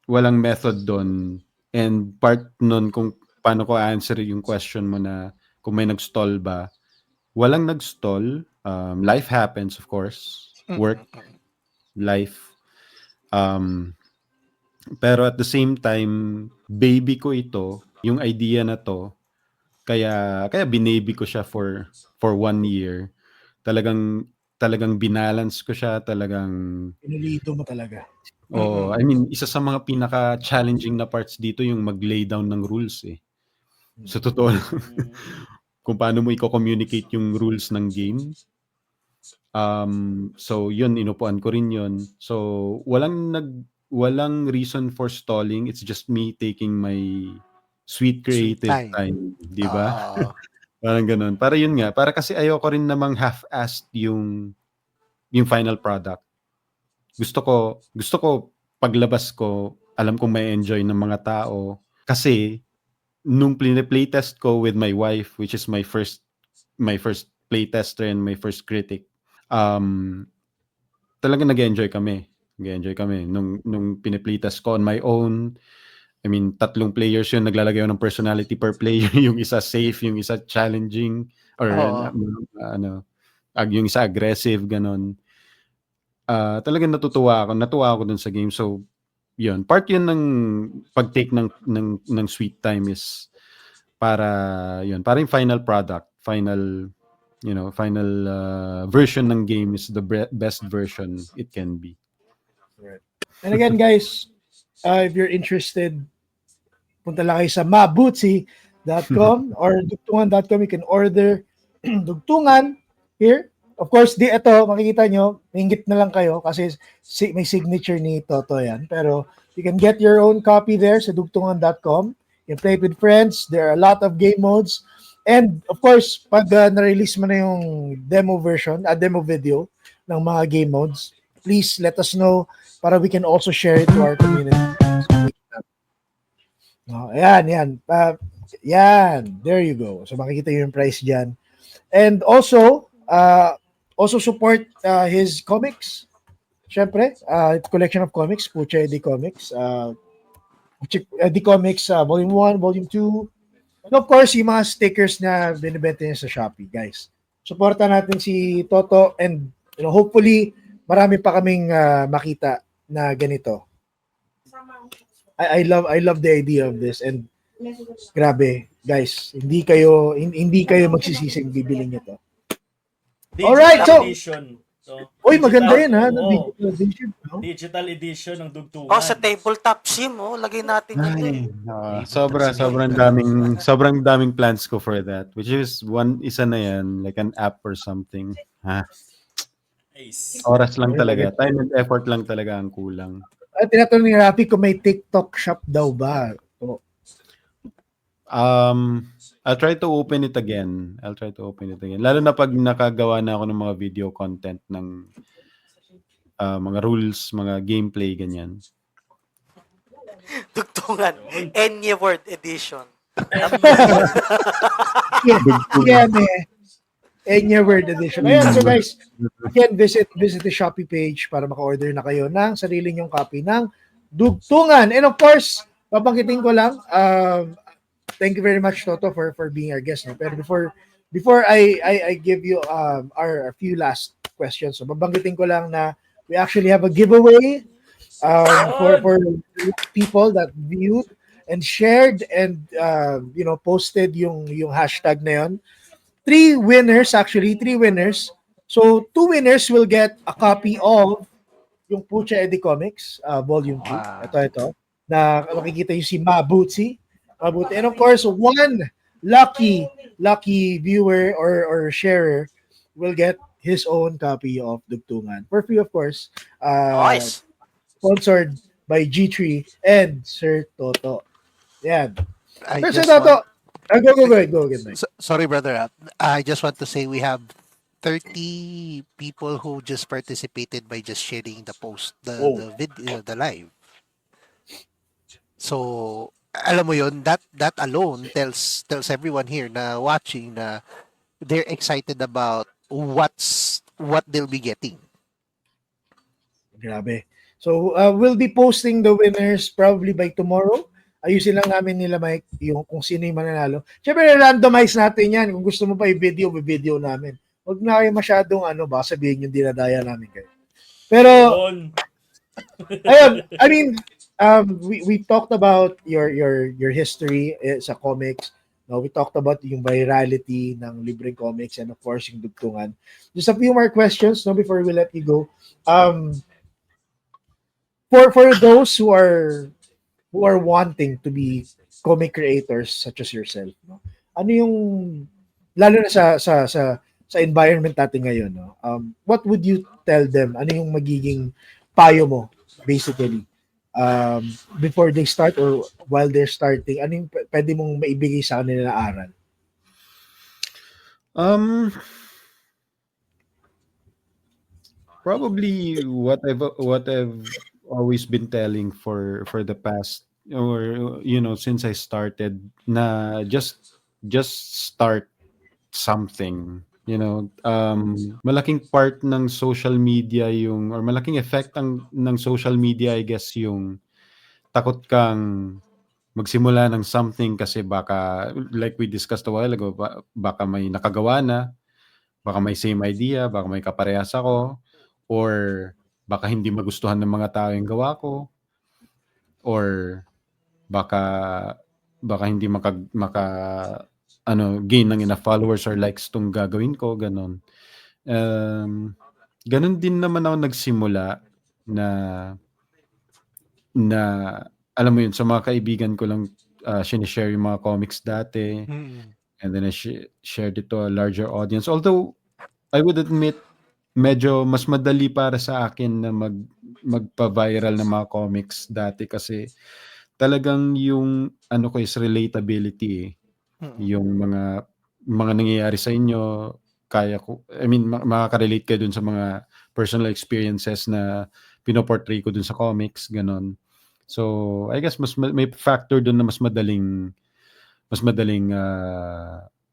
Walang method doon. And part nun kung paano ko answer yung question mo na kung may nag-stall ba. Walang nag-stall. Life happens, of course. Work, life. Pero at the same time, baby ko ito, yung idea na to, kaya binaby ko siya for 1 year. Talagang binalance ko siya, talagang Pinulito mo talaga. I mean, isa sa mga pinaka-challenging na parts dito yung mag-lay down ng rules eh. Sa totoo lang. Kung paano mo i-communicate yung rules ng game. So yun, inupuan ko rin yun. So walang reason for stalling. It's just me taking my sweet creative time. Di ba? Parang ganun. Para yun nga. Para kasi ayoko rin namang half-assed yung final product. Gusto ko paglabas ko, alam kong may enjoy ng mga tao. Kasi nung playtest ko with my wife, which is my first playtester and my first critic, talagang nag-enjoy kami. Nung piniplaytest ko on my own, I mean, 3 players yun, naglalagay ng personality per player, yung isa safe, yung isa challenging, or Oo. yung isa aggressive, ganon. Talagang natuwa ako dun sa game. So, yun, part yun ng pag-take ng sweet time is para yung final product, final version ng game is the best version it can be. And again, guys, if you're interested, punta lang kayo sa mabutsi.com or dugtungan.com. You can order dugtungan here. Of course, ito, makikita nyo, ingit na lang kayo kasi may signature ni Toto yan. Pero you can get your own copy there sa dugtungan.com. You can play it with friends. There are a lot of game modes. And of course, pag na-release mo na yung demo video ng mga game modes, please let us know para we can also share it to our community. Yan. There you go. So makikita yung price dyan. And also support his comics. Syempre, collection of comics, Pucha Eddie Comics. Eddie Comics Volume 1, Volume 2. And of course, yung mga stickers na binibenta niya sa Shopee, guys. Supportan natin si Toto and hopefully marami pa kaming makita na ganito. I love the idea of this and grabe, guys. Hindi kayo magsisising bibili niyo to. Alright, so maganda yan ha. Digital edition. No? Digital edition ng dugtungan. Sa tabletop sim, lagay natin yun. Sobrang daming plans ko for that, which is isa na yan, like an app or something. Nice. Oras lang talaga, time and effort lang talaga ang kulang. Tinatanong ni Rafi kung may TikTok shop daw ba. I'll try to open it again. Lalo na pag nakagawa na ako ng mga video content ng mga rules, mga gameplay, ganyan. Dugtungan. Any word edition. Any word edition. Ayan, so guys, again, visit the Shopee page para maka-order na kayo ng sarili nyong copy ng Dugtungan. And of course, papangkitin ko lang, thank you very much, Toto, for being our guest. No? Pero before I give you our few last questions, so babanggitin ko lang na we actually have a giveaway for people that viewed and shared and posted yung hashtag na yun. 3 winners. So 2 winners will get a copy of yung Pucha Eddie Comics Volume 2. Ito. Na makikita yung si Mabutsi. And of course, 1 lucky viewer or sharer will get his own copy of Dugtungan. For free, of course. Nice. Sponsored by G3 and Sir Toto. Yan. Sir Toto, go ahead. Sorry, brother. I just want to say we have 30 people who just participated by just sharing the post, the video, the live. So, alam mo yun, that alone tells everyone here na watching na they're excited about what they'll be getting. Grabe. So, we'll be posting the winners probably by tomorrow. Ayusin lang namin nila, Mike, yung kung sino yung mananalo. Siyempre, randomize natin yan. Kung gusto mo pa i-video namin. Huwag na kayo masyadong baka sabihin yung dinadaya namin kayo. Pero, ayun, I mean, we talked about your history sa comics. No, we talked about yung virality ng libreng comics and of course yung Dugtungan. Just a few more questions before we let you go. For those who are wanting to be comic creators such as yourself, ano yung lalo na sa environment natin ngayon, what would you tell them? Ano yung magiging payo mo basically before they start or while they're starting? Ano yung pwede mong maibigay sa kanila na aral? Probably what I've always been telling for the past, or since I started, na just start something. Malaking part ng social media malaking effect ng social media, I guess, yung takot kang magsimula ng something kasi baka, like we discussed a while ago, baka may nakagawa na, baka may same idea, baka may kaparehas ako, or baka hindi magustuhan ng mga tao yung gawa ko, or baka hindi gain ng enough followers or likes tong gagawin ko, ganon. Ganon din naman ako nagsimula na alam mo yun, sa mga kaibigan ko lang sinishare yung mga comics dati, and then I shared it to a larger audience. Although I would admit medyo mas madali para sa akin na magpa-viral ng mga comics dati kasi talagang yung ano ko is relatability eh. Yung mga nangyayari sa inyo, kaya ko, I mean, makaka-relate kayo dun sa mga personal experiences na pinoportray ko dun sa comics, ganon. So, I guess may factor dun na mas madaling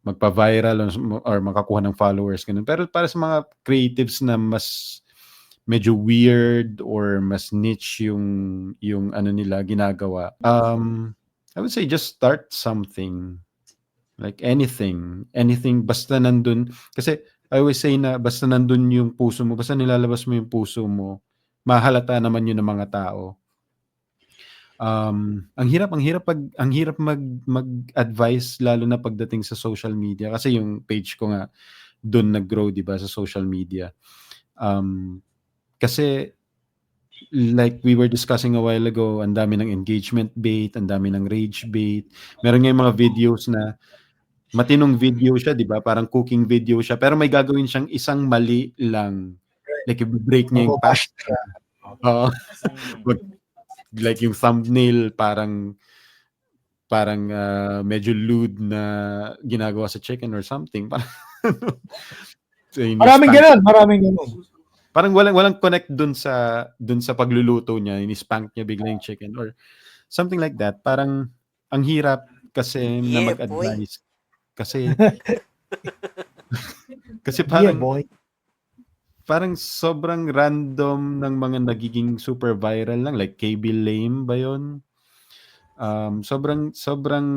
magpa-viral or makakuha ng followers, ganun. Pero para sa mga creatives na mas medyo weird or mas niche yung ano nila ginagawa, I would say just start something. Like anything basta nandun. Kasi I always say na basta nandun yung puso mo, basta nilalabas mo yung puso mo, mahalata naman yun ng mga tao. Ang hirap mag-advise lalo na pagdating sa social media kasi yung page ko nga doon nag-grow, 'di ba, sa social media. Kasi like we were discussing a while ago, ang dami ng engagement bait, ang dami ng rage bait. Meron nga yung mga videos na matinong video siya, 'di ba? Parang cooking video siya, pero may gagawin siyang isang mali lang. Like i-break niya yung past. Like yung thumbnail parang medyo lewd na ginagawa sa chicken or something. Maraming ganun. Parang walang connect dun sa pagluluto niya, ini-spank niya bigla yung chicken or something like that. Parang ang hirap kasi na mag-advise. Kasi parang sobrang random ng mga nagiging super viral lang, like KB Lame ba yun? Sobrang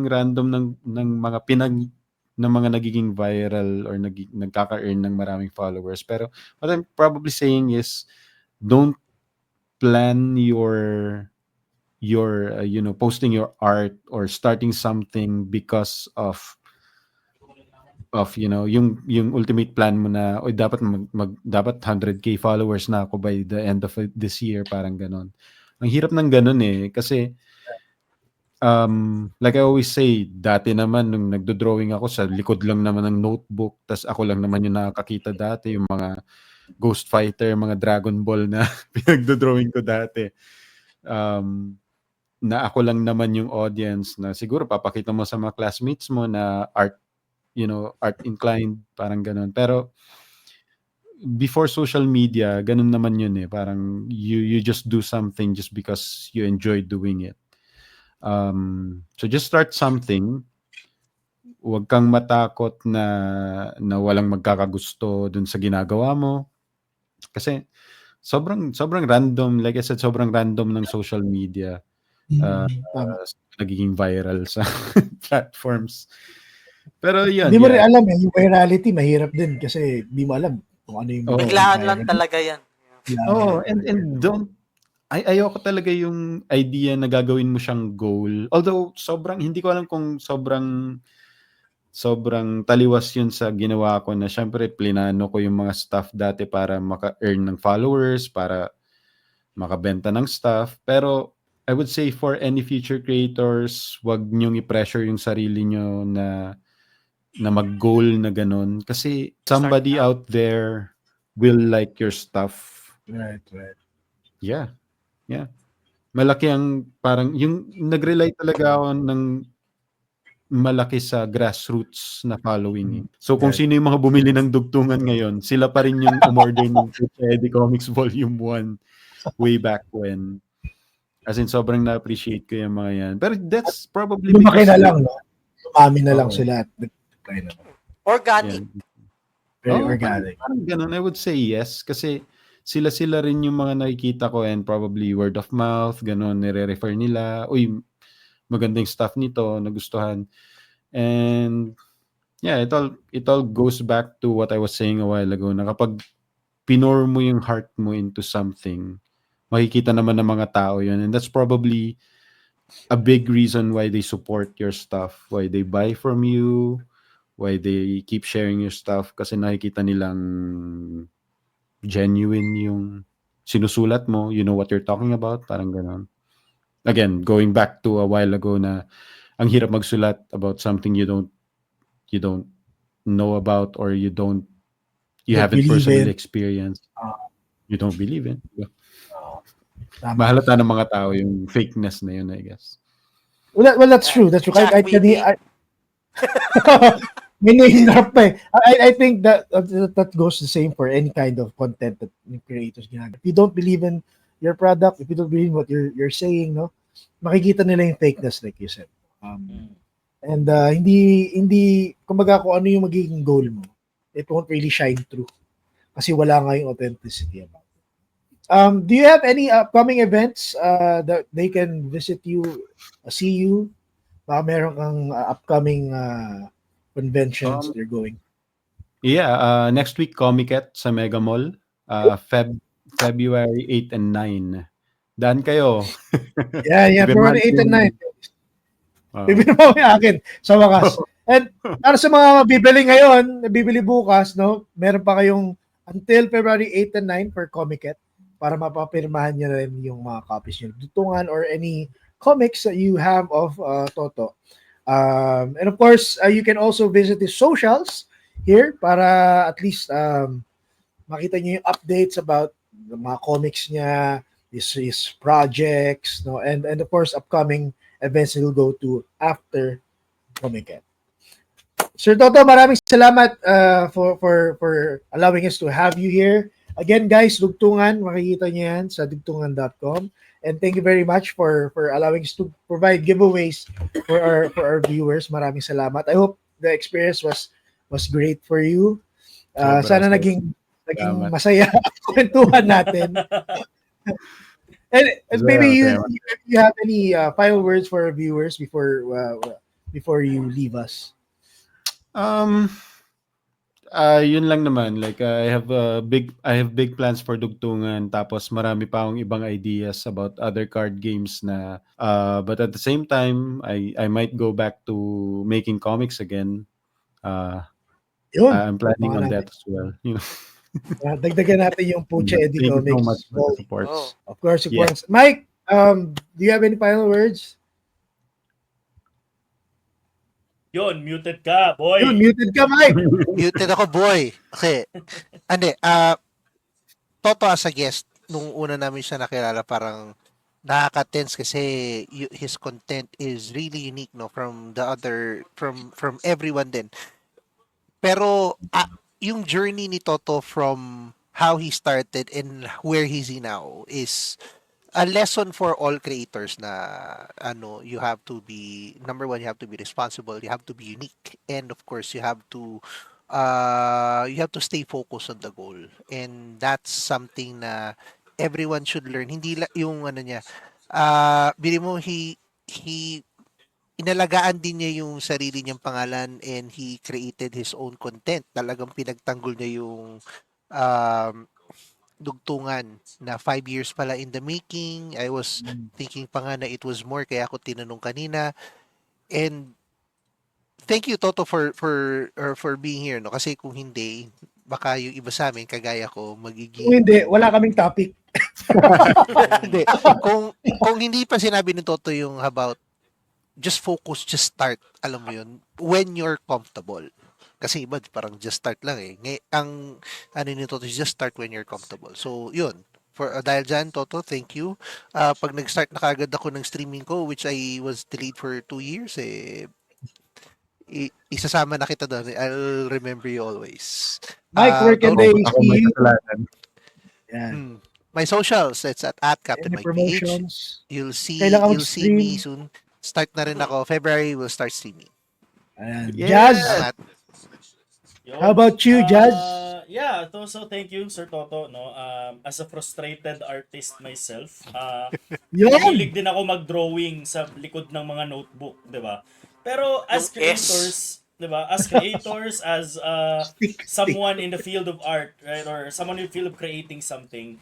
random ng mga ng mga nagiging viral or nagkaka-earn ng maraming followers. Pero what I'm probably saying is don't plan your posting your art or starting something because of yung ultimate plan mo na dapat dapat 100k followers na ako by the end of this year, parang ganon. Ang hirap ng ganon eh kasi like I always say, dati naman nung nagdo-drawing ako, sa likod lang naman ng notebook, tas ako lang naman yung nakakita dati, yung mga Ghost Fighter, mga Dragon Ball na pinagdo-drawing ko dati. Na ako lang naman yung audience na siguro papakita mo sa mga classmates mo na art inclined, parang ganun. Pero before social media, ganun naman yun eh. Parang you just do something just because you enjoy doing it. So just start something. Huwag kang matakot na walang magkakagusto dun sa ginagawa mo. Kasi sobrang random, like I said, sobrang random ng social media. Nagiging viral sa platforms. Pero yun. Hindi mo rin alam yung virality, mahirap din kasi hindi mo alam kung ano yung biglaan lang talaga yan. And don't ayoko talaga yung idea na gagawin mo siyang goal. Although hindi ko alam kung sobrang taliwas yun sa ginawa ko na syempre plinano ko yung mga stuff dati para maka-earn ng followers, para makabenta ng stuff. Pero I would say for any future creators, wag niyong i-pressure yung sarili niyo na mag-goal na ganun. Kasi somebody out there will like your stuff. Right. Yeah. Malaki ang parang, yung nag-rely talaga ako ng malaki sa grassroots na following. So kung sino yung mga bumili ng dugtungan ngayon, sila pa rin yung umorder ng Eddie Comics Volume 1 way back when. As in, sobrang na-appreciate ko yung mga yan. Pero that's probably lumaki na lang, no? Lumami na lang sila. Organic. Very organic. Parang ganun, I would say yes. Kasi sila rin yung mga nakikita ko and probably word of mouth, ganun, nire-refer nila. Uy, magandang stuff nito, nagustuhan. And yeah, it all goes back to what I was saying a while ago, na kapag pinor mo yung heart mo into something, makikita naman ng mga tao yun. And that's probably a big reason why they support your stuff, why they buy from you, why they keep sharing your stuff, kasi nakikita nilang genuine yung sinusulat mo, you know what you're talking about, parang ganon. Again, going back to a while ago na ang hirap magsulat about something you don't know about, or you Don't haven't believe personally in. experienced, Ah, you don't believe in. tama. Mahalata ng mga tao yung fakeness na yun, I guess. Well, that's true. That's true. Jack Whitney. May name drop pa eh. I think that goes the same for any kind of content that yung creators ginagawa. If you don't believe in your product, if you don't believe in what you're saying, no, makikita nila yung fakeness, like you said. And hindi kumbaga kung ano yung magiging goal mo, it won't really shine through kasi wala nga yung authenticity about it. Do you have any upcoming events that they can visit you, see you? Baka meron kang upcoming conventions that you're going? Yeah, next week Comiket sa Mega Mall, February 8 and 9. Daan kayo. Yeah, February 8 and 9. Bibili mo yung akin sa wakas. And para sa mga bibili ngayon, bibili bukas, no? Meron pa kayong until February 8 and 9 for Comiket para mapapirmahan niyo rin yung mga copies niyo. Dutungan or any comics that you have of Toto. And of course, you can also visit his socials here para at least makita niyo yung updates about the mga comics niya, his projects, no, and of course upcoming events he'll go to after Comic-Con. Sir Toto, maraming salamat for allowing us to have you here. Again, guys, Dugtungan, makikita niyo yan sa dugtungan.com. And thank you very much for allowing us to provide giveaways for our viewers. Maraming salamat. I hope the experience was great for you. Sana naging masaya ang kwentuhan natin. And maybe you have any final words for our viewers before you leave us. Yun lang naman, like I have big plans for Dugtungan, tapos marami pa akong ibang ideas about other card games na but at the same time I might go back to making comics again. I'm planning on that as well, you know. Dagdagan natin yung Pucha Eddie Thank you so Comics. much for the support. Of course. Yeah. Mike, do you have any final words? Yun, muted ka, boy. Yun, muted ka, Mike. Muted ako, boy. Okay. Toto as a guest, nung una namin siya nakilala, parang nakaka-tense kasi his content is really unique, no, from everyone din. Pero yung journey ni Toto from how he started and where he's now is a lesson for all creators na you have to be, number one, you have to be responsible, you have to be unique, and of course you have to stay focused on the goal. And that's something na everyone should learn. Hindi yung niya, bili mo, he inalagaan din niya yung sarili niyang pangalan, and he created his own content. Talagang pinagtanggol niya yung Dugtungan na 5 years pala in the making. I was thinking pa nga na it was more, kaya ako tinanong kanina. And thank you, Toto, for being here, no? Kasi kung hindi, baka yung iba sa amin kagaya ko magiging Hindi, wala kaming topic. hindi. Kung hindi pa sinabi ni Toto yung about just focus, just start, alam mo yun, when you're comfortable. Kasi iba parang just start lang eh. Ang ni Toto is just start when you're comfortable. So yun, dahil dyan, Toto, thank you. Pag nag-start na kagad ako ng streaming ko, which I was delayed for 2 years, isasama na kita doon. I'll remember you always. Mike, where can they see you? My socials, it's at Captain Any Mike PH. promotions? You'll see Kailangan me soon. Start na rin ako. February, we'll start streaming. Jazz, Salamat. how about you, Jazz? So thank you, Sir Toto, no. As a frustrated artist myself, Yun! mahilig din ako mag-drawing sa likod ng mga notebook, 'di ba? Pero as Yung S. creators, 'di ba? As creators, as Stick. someone in the field of art, right? Or someone in the field of creating something,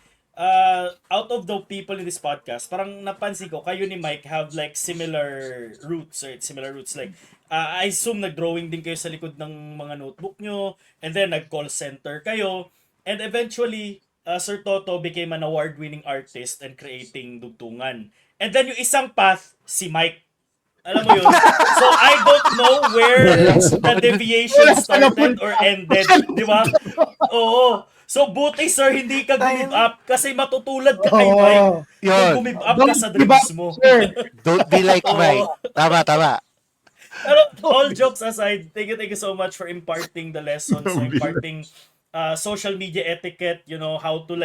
out of the people in this podcast, parang napansin ko, kayo ni Mike have like similar roots, right? Similar roots. Like, I assume nag-drawing din kayo sa likod ng mga notebook nyo, and then nag-call center kayo, and eventually, Sir Toto became an award-winning artist and creating dugtungan. And then yung isang path, si Mike. Alam mo yun? So, I don't know where the deviation started or ended. Di ba? Oo. So, buti sir, hindi ka gumib up kasi matutulad ka kay Mike kung Yun. gumib up ka sa dreams mo. Sir, Don't be like Mike. Tama. Pero all jokes aside, thank you so much for imparting the lessons, imparting social media etiquette, how to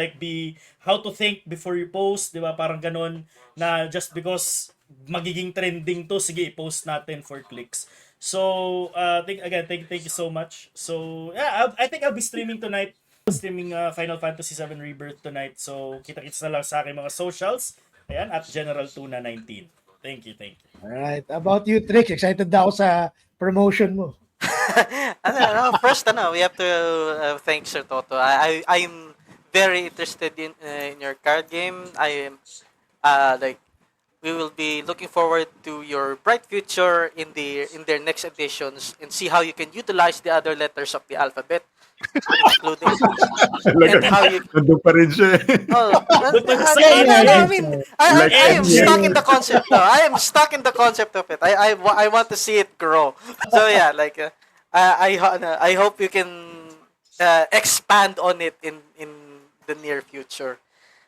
think before you post, di ba? Parang ganun na just because magiging trending to, sige, i-post natin for clicks. So, thank you so much. So, yeah, I think I'll be streaming tonight. Streaming Final Fantasy VII Rebirth tonight. So, kita-kits na lang sa aking mga socials. Ayan, at General Tuna 19. Thank you. alright. About you, Trix. Excited na ako sa promotion mo. First, we have to thank Sir Toto. I'm very interested in your card game. I am we will be looking forward to your bright future in their next editions and see how you can utilize the other letters of the alphabet, including and how you. Nandun pa rin siya eh. I mean, I am stuck in the concept. I am stuck in the concept of it. I want to see it grow. So yeah, I hope you can expand on it in the near future.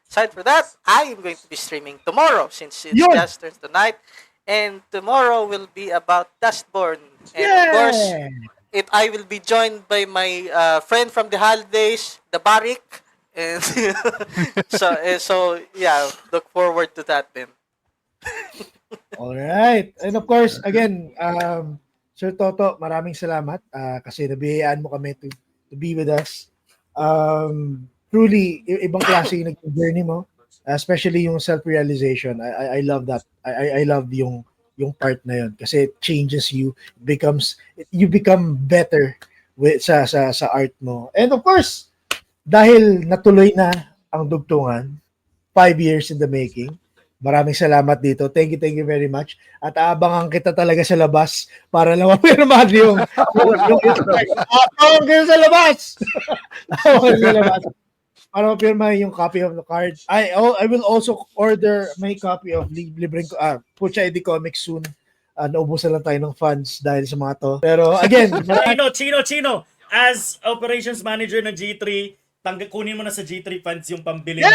Aside for that, I am going to be streaming tomorrow since it's just turns tonight, and tomorrow will be about Dustborn, and of course, I will be joined by my friend from the holidays, the Barik, and so yeah, look forward to that then. Alright. And of course, again, Sir Toto, maraming salamat kasi nabihayaan mo kami to be with us. Truly, ibang klase yung nag-journey mo, especially yung self-realization. I love that. I love yung part na yun kasi it changes you, you become better sa art mo. And of course, dahil natuloy na ang dugtungan, 5 years in the making. Maraming salamat dito. Thank you very much. At aabangan kita talaga sa labas para lang mapirmahan yung aabangan kita sa labas. Aabangan sa labas. Para mapirmahan yung copy of the card. I will also order my copy of libreng Pucha ID Comics soon. Naubusan lang tayo ng funds dahil sa mga to. Pero again, Chino, as operations manager ng G3, kunin mo na sa G3 funds yung pambili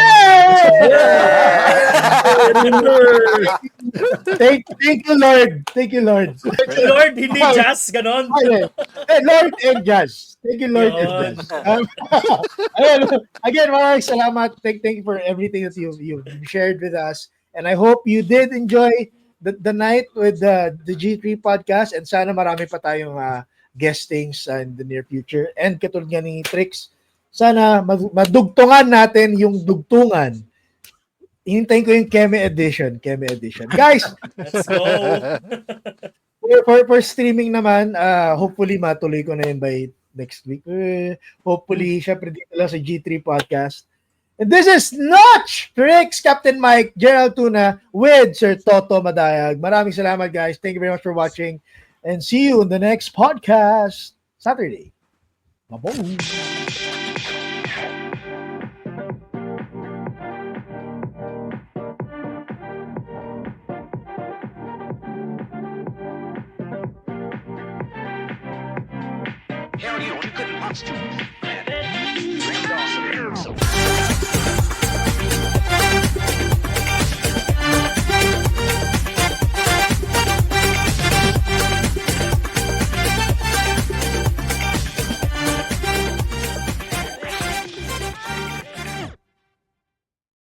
Thank you, Lord. Thank you, Lord. Lord, hindi Jazz, ganon. Lord and Jazz. Thank you, Lord and Jazz. Again, maraming salamat. Thank you for everything that you've shared with us. And I hope you did enjoy the night with the G3 podcast. And sana marami pa tayong guestings in the near future. And katulad nga ni Trix, sana madugtungan natin yung dugtungan. Hintayin ko yung Keme edition. Guys, let's go. For streaming naman, hopefully matuloy ko na yun by next week. Hopefully, syempre dito lang sa G3 podcast. And this is Notch, Trix, Captain Mike, Gerald Tuna, with Sir Toto Madayag. Maraming salamat, guys. Thank you very much for watching. And see you in the next podcast, Saturday. Bye-bye. Hell, you couldn't punch to. Bring it on some.